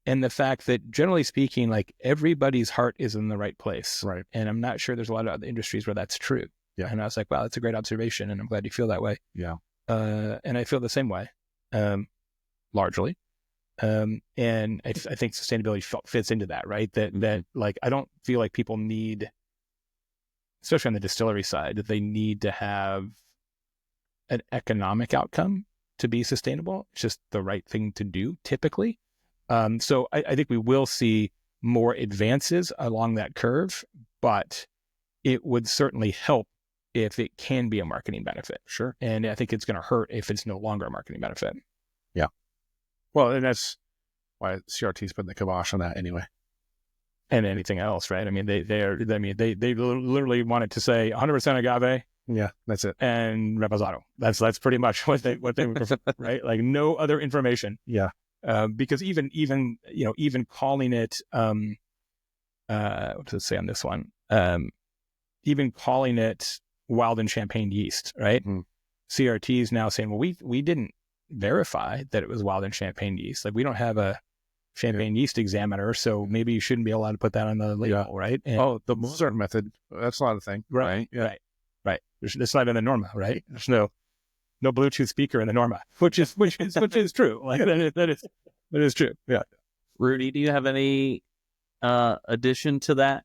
and the fact that, generally speaking, like, everybody's heart is in the right place. Right. And I'm not sure there's a lot of other industries where that's true. Yeah. And I was like, wow, that's a great observation. And I'm glad you feel that way. Yeah. And I feel the same way, largely. And I think sustainability fits into that, right? That like, I don't feel like people need, especially on the distillery side, that they need to have an economic outcome to be sustainable. It's just the right thing to do, typically. So I think we will see more advances along that curve, but it would certainly help if it can be a marketing benefit. Sure. And I think it's going to hurt if it's no longer a marketing benefit. Yeah. Well, and that's why CRT's putting the kibosh on that anyway. And anything else, right? I mean, they literally wanted to say 100% agave. Yeah, that's it. And reposado. That's pretty much what they right? Like, no other information. Yeah. Because even calling it, what does it say on this one? Even calling it wild and champagne yeast, right? Mm. CRT is now saying, well, we didn't verify that it was wild and champagne yeast. Like, we don't have a champagne yeast examiner, so maybe you shouldn't be allowed to put that on the label, right? And the Mozart method, that's not a thing. Right. Yeah. Right. It's not in the Norma, right? There's no Bluetooth speaker in the Norma, which is true. Like, that is true. Yeah. Rudy, do you have any addition to that?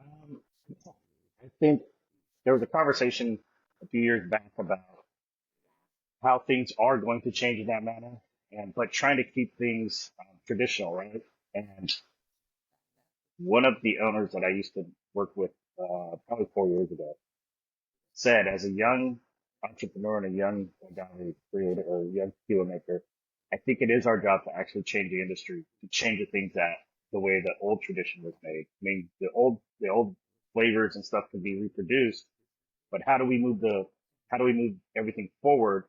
I think there was a conversation a few years back about how things are going to change in that manner, but trying to keep things traditional, right? And one of the owners that I used to work with probably 4 years ago said, as a young entrepreneur and a young agave creator or young tequila maker, I think it is our job to actually change the industry, to change the things that the way the old tradition was made. I mean, the old flavors and stuff can be reproduced, but how do we move everything forward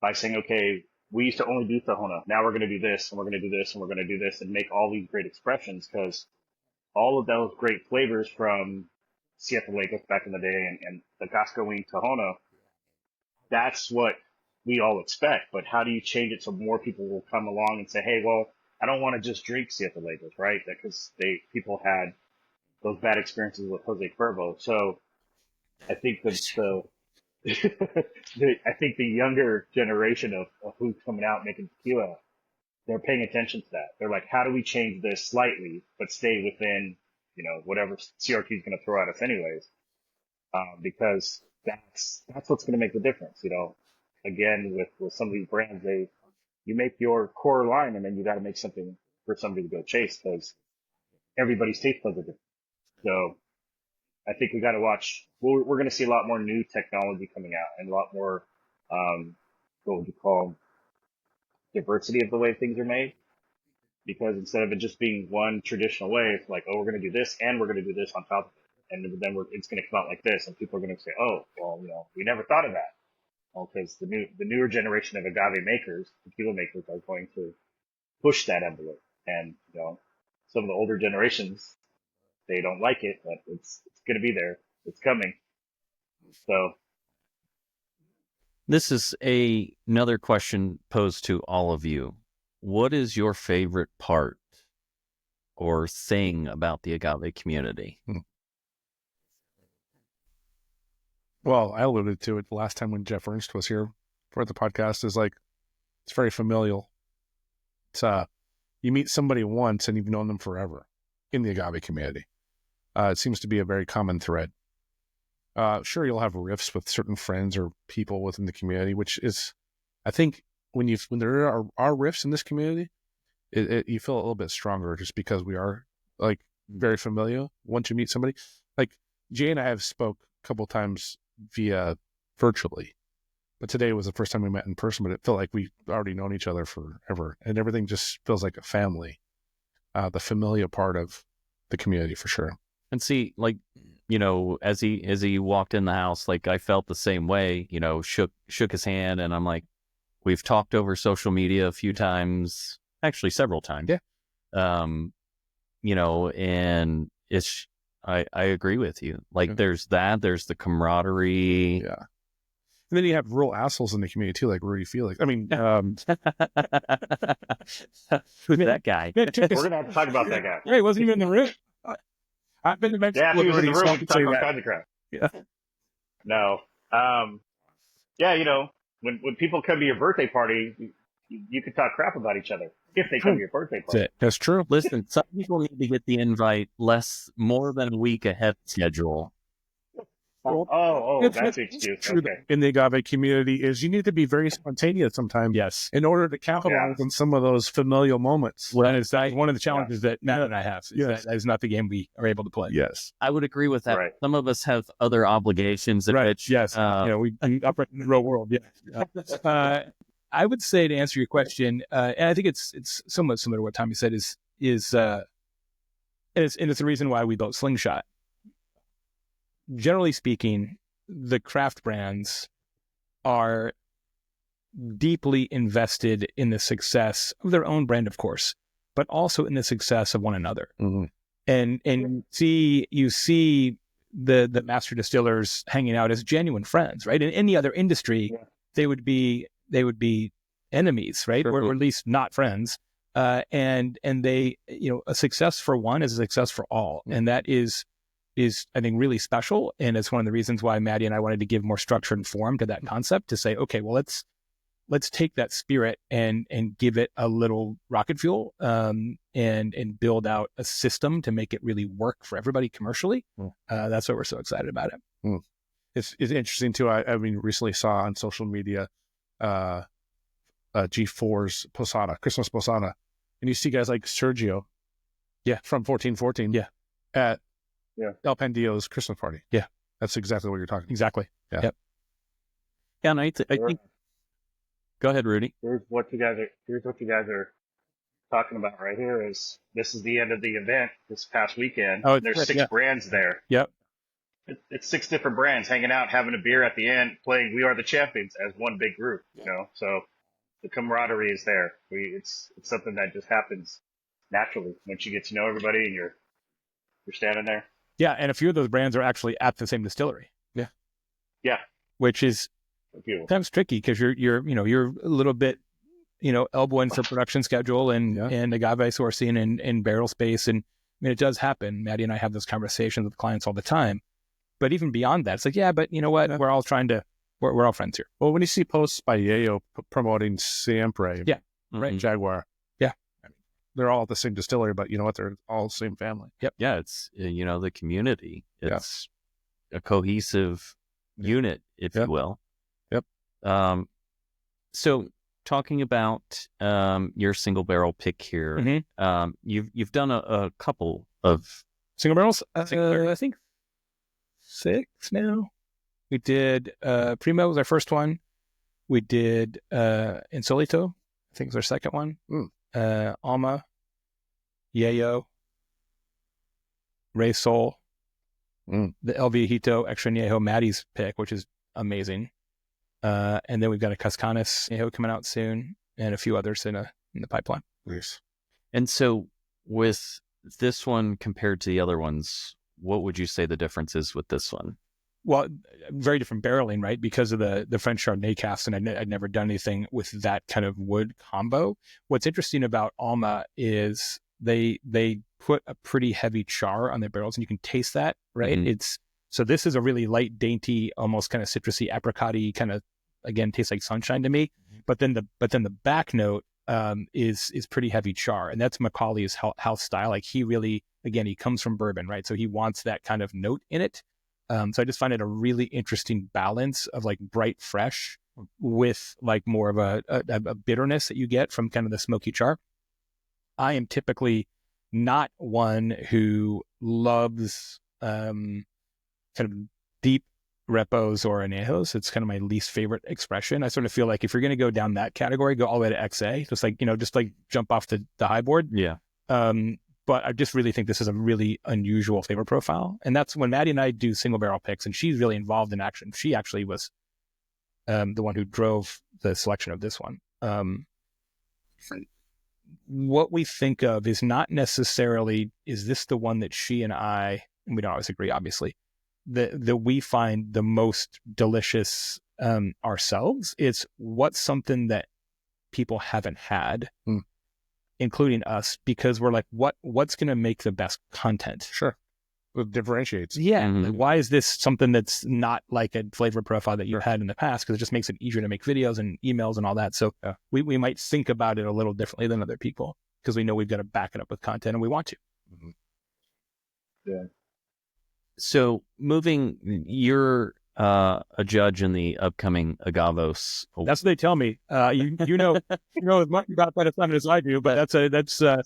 by saying, okay, we used to only do Tahona. Now we're going to do this, and we're going to do this, and we're going to do this, and make all these great expressions, because all of those great flavors from Siete Lagos back in the day and the Casco Wing Tahona, that's what we all expect. But how do you change it so more people will come along and say, hey, well, I don't want to just drink Siete Lagos, right? Because people had those bad experiences with Jose Cuervo. So I think I think the younger generation of who's coming out making tequila, they're paying attention to that. They're like, how do we change this slightly, but stay within, whatever CRT is going to throw at us anyways? Because that's what's going to make the difference. Again, with some of these brands, you make your core line, and then you got to make something for somebody to go chase, because everybody's taste buds are different. So I think we got to watch. We're going to see a lot more new technology coming out and a lot more, what would you call, diversity of the way things are made. Because instead of it just being one traditional way, it's like, oh, we're going to do this and we're going to do this on top of it. And then it's going to come out like this. And people are going to say, oh, well, we never thought of that. Well, because the newer generation of agave makers, tequila makers, are going to push that envelope. And, some of the older generations, they don't like it, but it's going to be there. It's coming. So this is another question posed to all of you. What is your favorite part or thing about the agave community? Well, I alluded to it the last time when Jeff Ernst was here for the podcast. Is like, it's very familial. It's you meet somebody once and you've known them forever in the agave community. It seems to be a very common thread. Sure, you'll have rifts with certain friends or people within the community, which is, I think, when there are rifts in this community, you feel a little bit stronger just because we are like very familiar. Once you meet somebody, like Jay and I have spoke a couple times via virtually, but today was the first time we met in person. But it felt like we've already known each other forever, and everything just feels like a family. The familiar part of the community for sure. And see, like, as he walked in the house, like I felt the same way. Shook his hand, and I'm like, we've talked over social media a few times, actually several times. Yeah. And it's, I agree with you. Like there's the camaraderie. Yeah. And then you have real assholes in the community too, like Rudy Felix. I mean, who's that guy? we're going to have to talk about that guy. Yeah, he wasn't even in the room. I've been to Mexico. Yeah, if he was in the room, we could talk all that. kinds of crap. Yeah. No. Yeah, when people come to your birthday party, you can talk crap about each other if they come to your birthday party. That's true. Listen, some people need to get the invite more than a week ahead of schedule. That's the excuse. True Okay. in the agave community is you need to be very spontaneous sometimes. Yes. In order to capitalize on some of those familial moments. Well, it's one of the challenges that Matt and I have. That is not the game we are able to play. Yes. I would agree with that. Right. Some of us have other obligations. Which, yes. We operate in the real world. Yeah. I would say, to answer your question, and I think it's somewhat similar to what Tommy said, is and it's the reason why we built Slingshot. Generally speaking, the craft brands are deeply invested in the success of their own brand, of course, but also in the success of one another. Mm-hmm. And you see the master distillers hanging out as genuine friends, right? In any other industry, they would be enemies, right? Sure. Or at least not friends. And they, a success for one is a success for all. And that is I think really special. And it's one of the reasons why Maddie and I wanted to give more structure and form to that concept, to say, okay, well, let's take that spirit and give it a little rocket fuel, and build out a system to make it really work for everybody commercially. That's why we're so excited about it. It's interesting too. I recently saw on social media, G4's Posada, Christmas Posada, and you see guys like Sergio, from 1414, at El Pandillo's Christmas party. Yeah, that's exactly what you're talking about. Exactly. Yeah. Yep. Yeah, and I think. Go ahead, Rudy. Here's what you guys are talking about right here. This is the end of the event this past weekend. Oh, there's 6 brands there. Yep. It's 6 different brands hanging out, having a beer at the end, playing "We Are the Champions" as one big group. So the camaraderie is there. It's something that just happens naturally once you get to know everybody and you're standing there. Yeah, and a few of those brands are actually at the same distillery. Yeah. Which is sometimes tricky because you're a little bit, elbowing for production schedule and agave sourcing and barrel space. And it does happen. Maddie and I have those conversations with clients all the time. But even beyond that, it's like, but you know what? We're all we're all friends here. Well, when you see posts by Yayo promoting Siempre, right, Jaguar, they're all at the same distillery, but you know what? They're all the same family. Yep. Yeah, it's, the community. It's a cohesive unit, if you will. Yep. So talking about your single barrel pick here, you've done a couple of single barrels? Single barrel. I think 6 now. We did Primo was our first one. We did Insolito, I think was our second one. Alma, Yayo, Rey Sol, the El Viejito Extra Añejo Maddie's pick, which is amazing. And then we've got a Cascanes Añejo coming out soon, and a few others in the pipeline. Nice. And so with this one compared to the other ones, what would you say the difference is with this one? Well, very different barreling, right? Because of the French Chardonnay casks, and I'd never done anything with that kind of wood combo. What's interesting about Alma is they put a pretty heavy char on their barrels, and you can taste that, right? So this is a really light, dainty, almost kind of citrusy, apricot-y kind of, again, tastes like sunshine to me. But then the back note is pretty heavy char, and that's Macaulay's house style. Like he really, again, he comes from bourbon, right? So he wants that kind of note in it. So I just find it a really interesting balance of like bright fresh with like more of a bitterness that you get from kind of the smoky char. I am typically not one who loves kind of deep repos or añejos. It's kind of my least favorite expression. I sort of feel like if you're going to go down that category, go all the way to XA, just like jump off the high board. Yeah. But I just really think this is a really unusual flavor profile. And that's when Maddie and I do single barrel picks, and she's really involved in action. She actually was the one who drove the selection of this one. What we think of is not necessarily, is this the one that she and I, and we don't always agree, obviously, that we find the most delicious ourselves. It's what's something that people haven't had, including us, because we're like, what's going to make the best content? Sure. It differentiates. Yeah. Like, why is this something that's not like a flavor profile that you've had in the past? Because it just makes it easier to make videos and emails and all that. So we might think about it a little differently than other people because we know we've got to back it up with content and we want to. Yeah. So moving, you're a judge in the upcoming Agavos. That's what they tell me. You know as much about that as I do, but that's I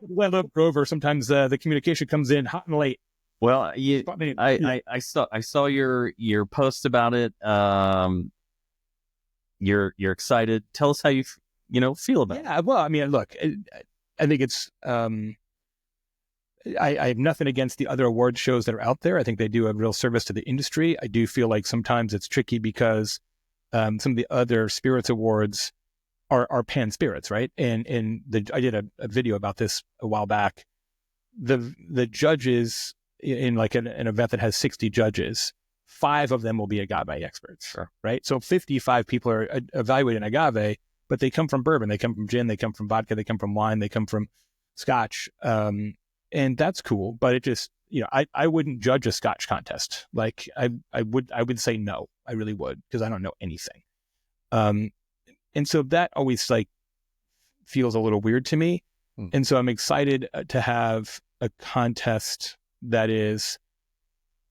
love Grover. Sometimes the communication comes in hot and late. Well, I saw your post about it. You're excited. Tell us how you feel about it. Yeah. Well, I mean, look, I think it's. I have nothing against the other award shows that are out there. I think they do a real service to the industry. I do feel like sometimes it's tricky because some of the other spirits awards are pan spirits, right? And I did a video about this a while back. The judges in like an event that has 60 judges, 5 of them will be agave experts, right? So 55 people are evaluating agave, but they come from bourbon, they come from gin, they come from vodka, they come from wine, they come from scotch. And that's cool, but it just, I wouldn't judge a Scotch contest. Like I would say no, I really would, because I don't know anything. And so that always like feels a little weird to me. And so I'm excited to have a contest that is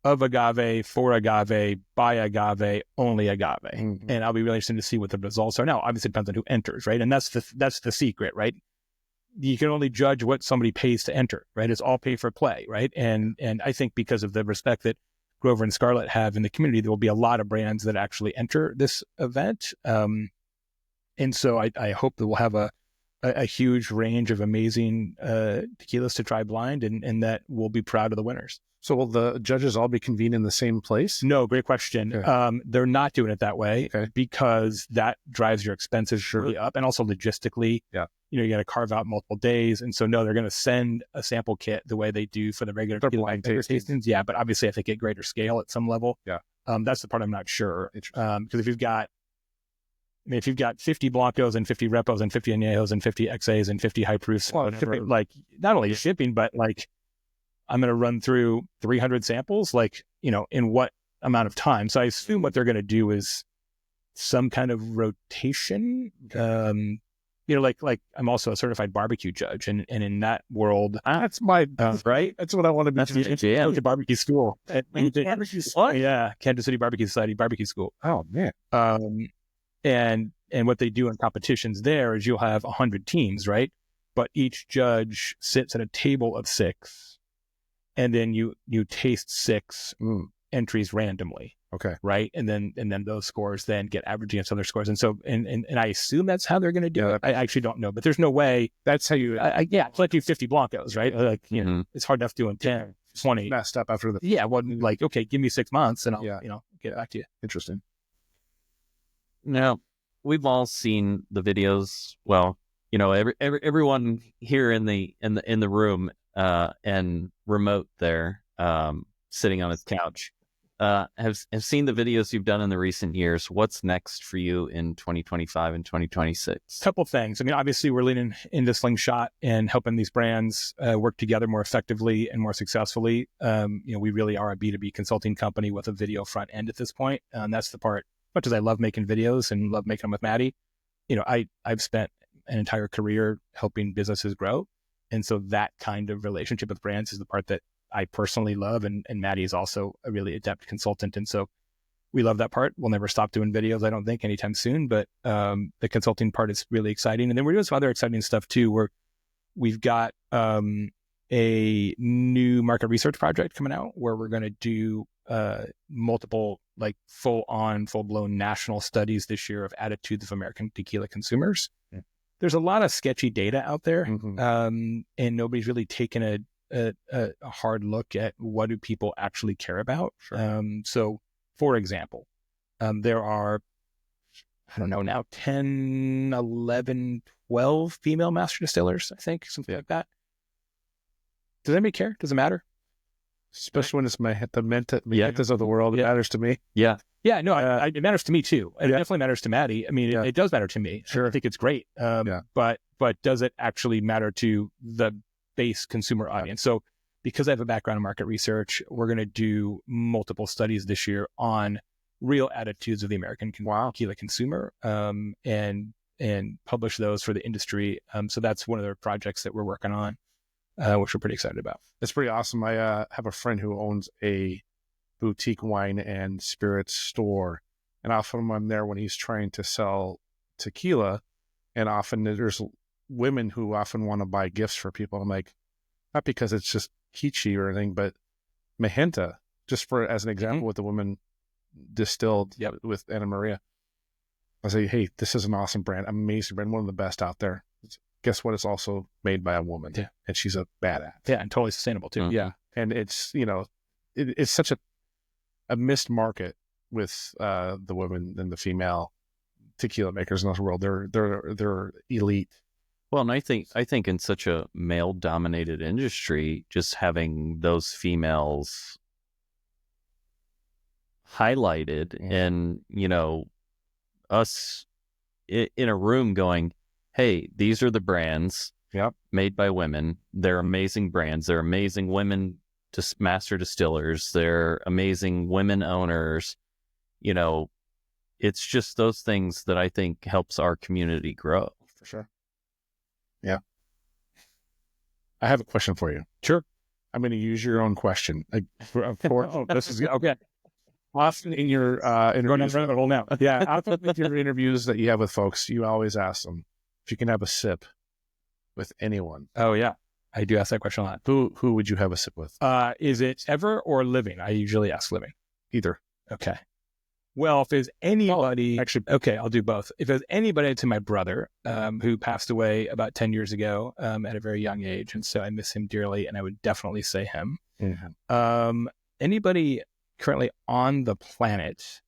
of agave, for agave, by agave, only agave. And I'll be really interested to see what the results are. Now, obviously it depends on who enters, right? And that's the secret, right? You can only judge what somebody pays to enter, right? It's all pay for play, right? And I think because of the respect that Grover and Scarlett have in the community, there will be a lot of brands that actually enter this event. And so I hope that we'll have a huge range of amazing tequilas to try blind, and that we'll be proud of the winners. So will the judges all be convened in the same place? No, great question. Okay. They're not doing it that way because that drives your expenses surely up, and also logistically, you got to carve out multiple days. And so, no, they're going to send a sample kit the way they do for the regular blind tastings. Yeah, but obviously I think at greater scale at some level. Yeah. That's the part I'm not sure. Because if you've got 50 Blancos and 50 Repos and 50 Añejos and 50 XAs and 50 high proofs, like not only shipping, but like I'm going to run through 300 samples, like, in what amount of time? So I assume what they're going to do is some kind of rotation. Like I'm also a certified barbecue judge, and in that world, that's my right. That's what I want to be. That's a barbecue school. Yeah, Kansas City Barbecue Society barbecue school. Oh man. And what they do in competitions there is you'll have 100 teams, right? But each judge sits at a table of 6, and then you taste 6 entries randomly. Okay. Right. And then those scores then get averaged against other scores. And so, and I assume that's how they're going to do it. I actually don't know, but there's no way. That's how you, it's like do 50 Blancos, right? Like, it's hard enough doing 10, 20. Messed up after the. Yeah. Well, like, okay, give me 6 months and I'll, get back to you. Interesting. Now, we've all seen the videos. Well, everyone here in the room, and remote there, sitting on his couch, have seen the videos you've done in the recent years. What's next for you in 2025 and 2026? Couple things. I mean, obviously we're leaning into Slingshot and helping these brands work together more effectively and more successfully. We really are a B2B consulting company with a video front end at this point. And that's the part, much as I love making videos and love making them with Maddie, I've spent an entire career helping businesses grow. And so that kind of relationship with brands is the part that I personally love, and Maddie is also a really adept consultant. And so we love that part. We'll never stop doing videos, I don't think, anytime soon, but the consulting part is really exciting. And then we're doing some other exciting stuff too, where we've got a new market research project coming out where we're going to do multiple, like full-blown national studies this year of attitudes of American tequila consumers. Yeah. There's a lot of sketchy data out there, and nobody's really taken a hard look at what do people actually care about. Sure. So, for example, there are, I don't know, now 10, 11, 12 female master distillers, I think, something like that. Does anybody care? Does it matter? Especially when it's the Mentas of the world. It matters to me. Yeah. Yeah, no, it matters to me too. It definitely matters to Maddie. I mean, it does matter to me. Sure. I think it's great. But does it actually matter to the base consumer audience? So because I have a background in market research, we're going to do multiple studies this year on real attitudes of the American tequila consumer, and publish those for the industry. So that's one of the projects that we're working on, which we're pretty excited about. It's pretty awesome. I have a friend who owns a boutique wine and spirits store, and often I'm there when he's trying to sell tequila, and often there's women who often want to buy gifts for people. I'm like, not because it's just kitschy or anything, but Magenta, just as an example, what the woman distilled with Anna Maria. I say, hey, this is an awesome brand, amazing brand, one of the best out there. Guess what? It's also made by a woman, and she's a badass. Yeah, and totally sustainable too. Mm-hmm. Yeah, and it's it's such a missed market with the women and the female tequila makers in the world. They're elite. Well, and I think in such a male-dominated industry, just having those females highlighted, and us in a room going, hey, these are the brands made by women. They're amazing brands. They're amazing women master distillers. They're amazing women owners. It's just those things that I think helps our community grow. For sure. Yeah. I have a question for you. Sure. I'm going to use your own question. This is okay. Often in your interviews, often with your interviews that you have with folks, you always ask them if you can have a sip with anyone. Oh yeah, I do ask that question a lot. Who would you have a sip with? Is it ever or living? I usually ask living. Either. Okay. Well, if there's anybody, okay, I'll do both. If there's anybody, to my brother, who passed away about 10 years ago, at a very young age. And so I miss him dearly, and I would definitely say him. Mm-hmm. Anybody currently on the planet,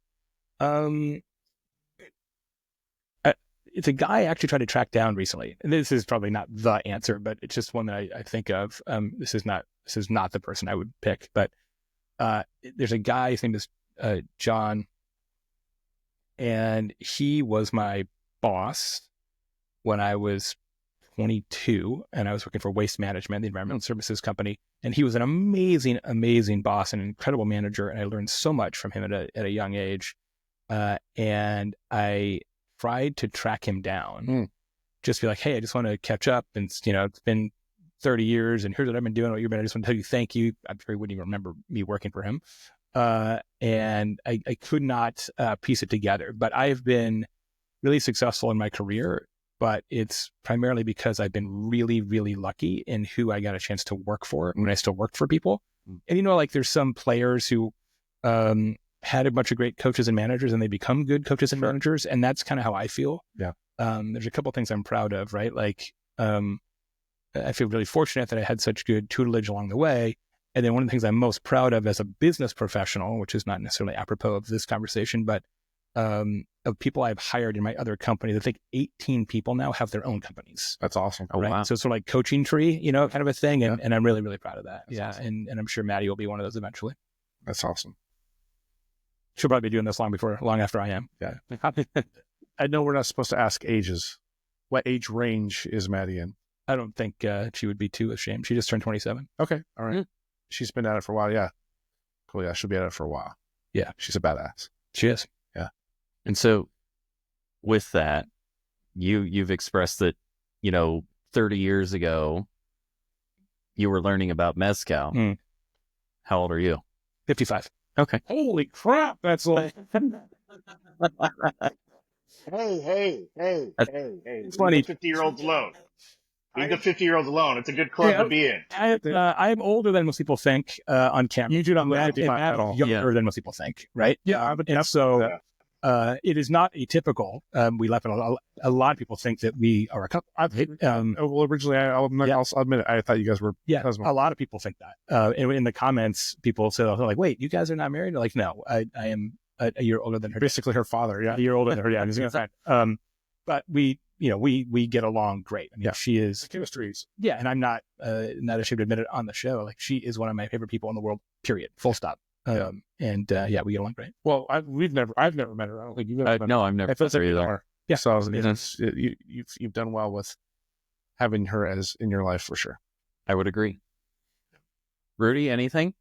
it's a guy I actually tried to track down recently. And this is probably not the answer, but it's just one that I think of. This is not the person I would pick, but there's a guy, his name is John, and he was my boss when I was 22, and I was working for Waste Management, the environmental services company. And he was an amazing, amazing boss and an incredible manager. And I learned so much from him at a young age. And I tried to track him down, just be like, hey, I just want to catch up. And, it's been 30 years and here's what I've been doing all year, but I just want to tell you thank you. I'm sure he wouldn't even remember me working for him. And I could not piece it together, but I've been really successful in my career, but it's primarily because I've been really, really lucky in who I got a chance to work for when I still worked for people. And like there's some players who had a bunch of great coaches and managers, and they become good coaches and managers, and that's kind of how I feel. Yeah. There's a couple of things I'm proud of, right? Like I feel really fortunate that I had such good tutelage along the way. And then one of the things I'm most proud of as a business professional, which is not necessarily apropos of this conversation, but of people I've hired in my other companies. I think 18 people now have their own companies. That's awesome. Right? Wow. So it's sort of like coaching tree, kind of a thing. And I'm really, really proud of that. That's awesome. And I'm sure Maddie will be one of those eventually. That's awesome. She'll probably be doing this long after I am. Yeah. I know we're not supposed to ask ages. What age range is Maddie in? I don't think she would be too ashamed. She just turned 27. Okay. All right. She's been at it for a while. Yeah. Cool. Yeah. She'll be at it for a while. Yeah. She's a badass. She is. Yeah. And so with that, you've expressed that, 30 years ago, you were learning about mezcal. How old are you? 55. Okay. Holy crap. That's like... Hey. It's funny. 50-year-olds alone. Leave the 50-year-olds alone. It's a good club to be in. I'm older than most people think on camera. You do not look 55 at all. Younger than most people think, right? Yeah. And so it is not atypical. We laugh at a lot of people think that we are a couple. Well, originally, I'll admit it, I thought you guys were. Yeah, a lot of people think that. In the comments, people say, they're like, wait, you guys are not married? They're like, no, I am a year older than her. Basically her father, yeah. A year older than her, yeah. He's gonna but we get along great. I mean, she is chemistries. Yeah, and I'm not ashamed to admit it on the show. Like, she is one of my favorite people in the world. Period. Full stop. And we get along great. Well, I've never met her. I don't think you've ever met her. No, I've never met her either. Yeah, so you've done well with having her as in your life for sure. I would agree. Rudy, anything?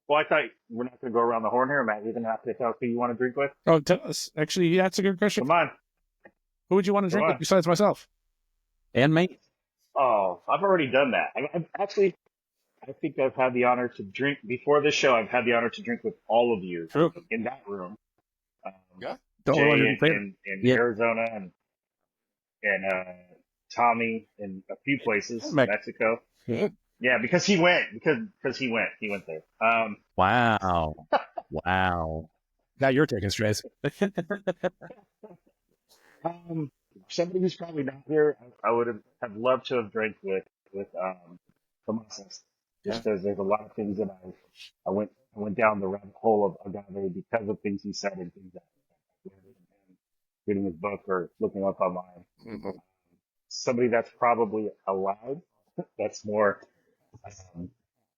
Well, I thought we're not going to go around the horn here, Matt. You're going to have to tell us who you want to drink with. Oh, tell us. Actually, that's a good question. Come on. Who would you want to drink with besides myself? And me? Oh, I've already done that. I think I've had the honor to drink before this show. I've had the honor to drink with all of you in that room. Jay in Arizona and Tommy in a few places, Mexico. Yeah, because he went there. Wow. Wow. Now you're taking strays. Somebody who's probably not here, I would have loved to have drank with Tomas. Just because there's a lot of things that I went down the rabbit hole of Agave because of things he said and things that reading his book or looking up online. Mm-hmm. Somebody that's probably alive, that's more,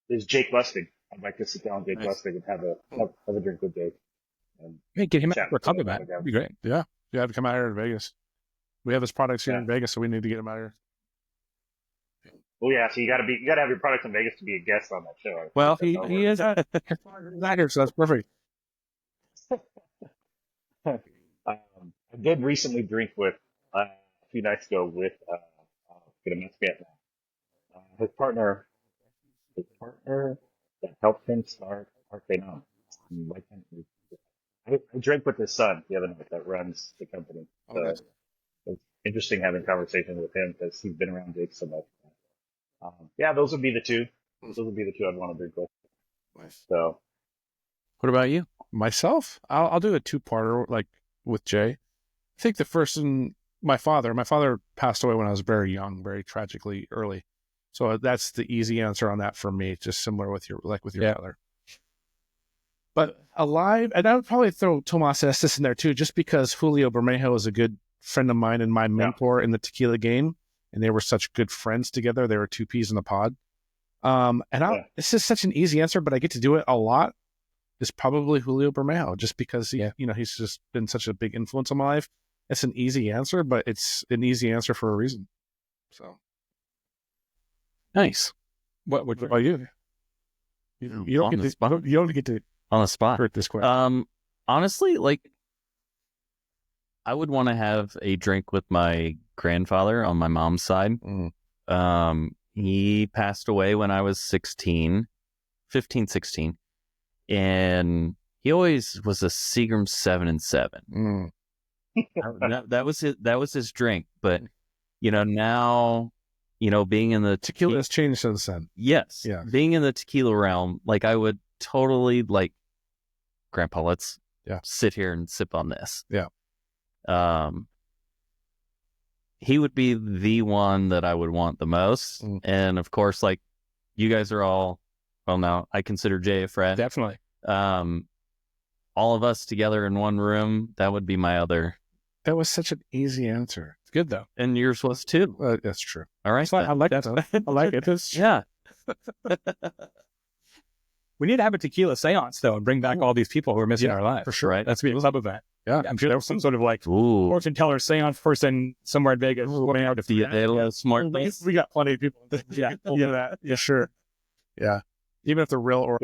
is Jake Lustig. I'd like to sit down with Jake Lustig and have a drink with Jake. Hey, get him out for a coffee, Matt. That'd be great. Yeah. You have to come out here in Vegas. We have his products here in Vegas, so we need to get him out here. Well, yeah, so you got to have your products in Vegas to be a guest on that show. Well, he is not here, so that's perfect. I did recently drink with a few nights ago with his partner that helped him start Arcade. I drank with his son the other night that runs the company. So it's interesting having conversations with him because he's been around Jake so much. Those would be the two. Those would be the two I'd want to drink with. Nice. So, what about you? Myself? I'll do a two-parter like with Jay. I think the first one, my father passed away when I was very young, very tragically early. So that's the easy answer on that for me. Just similar with your father. But alive, and I would probably throw Tomas Estes in there too, just because Julio Bermejo is a good friend of mine and my mentor in the tequila game, and they were such good friends together. They were two peas in a pod. This is such an easy answer, but I get to do it a lot. Is probably Julio Bermejo, just because he's just been such a big influence on my life. It's an easy answer, but it's an easy answer for a reason. So nice. What about you? You don't get to on the spot hurt this question. Honestly, like, I would want to have a drink with my grandfather on my mom's side. He passed away when I was 15, 16. And he always was a Seagram 7 and 7. That was his drink. But now being in the Tequila has changed since then. yes, Yeah. being in the tequila realm, like I would totally like, Grandpa, let's sit here and sip on this. Yeah. He would be the one that I would want the most. And of course, like you guys are all, well, now I consider Jay a friend. Definitely. All of us together in one room, that would be my other. That was such an easy answer. It's good though. And yours was too. That's true. All right. I like that. I like it. Yeah. We need to have a tequila seance though and bring back all these people who are missing our lives. For sure. Right. That's be a club event. Yeah. I'm sure there was some sort of like Ooh. fortune teller seance person somewhere in Vegas. Smart. We got plenty of people. Yeah. Yeah, sure. Yeah. Even if they're real or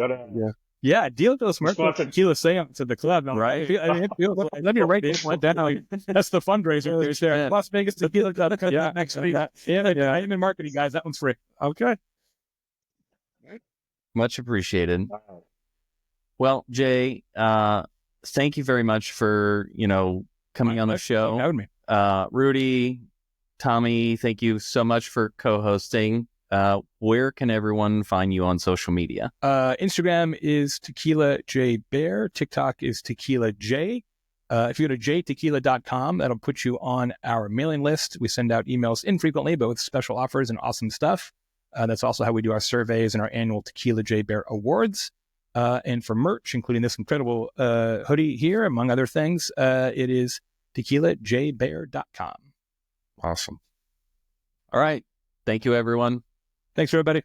Yeah, deal with those smart tequila seance at the club. Right. Let me write this one down. That's the fundraiser. There's there. Las Vegas Tequila Club. Yeah, next week. Yeah, I'm in marketing, guys. That one's free. Okay. Much appreciated. Well, Jay, thank you very much for, coming on the show. That would me. Rudy, Tommy, thank you so much for co-hosting. Where can everyone find you on social media? Instagram is Tequila Jay Baer. TikTok is Tequila Jay. If you go to jtequila.com, that'll put you on our mailing list. We send out emails infrequently, but with special offers and awesome stuff. That's also how we do our surveys and our annual Tequila Jay Baer Awards. And for merch, including this incredible hoodie here, among other things, it is tequilajaybaer.com. Awesome. All right. Thank you, everyone. Thanks, everybody.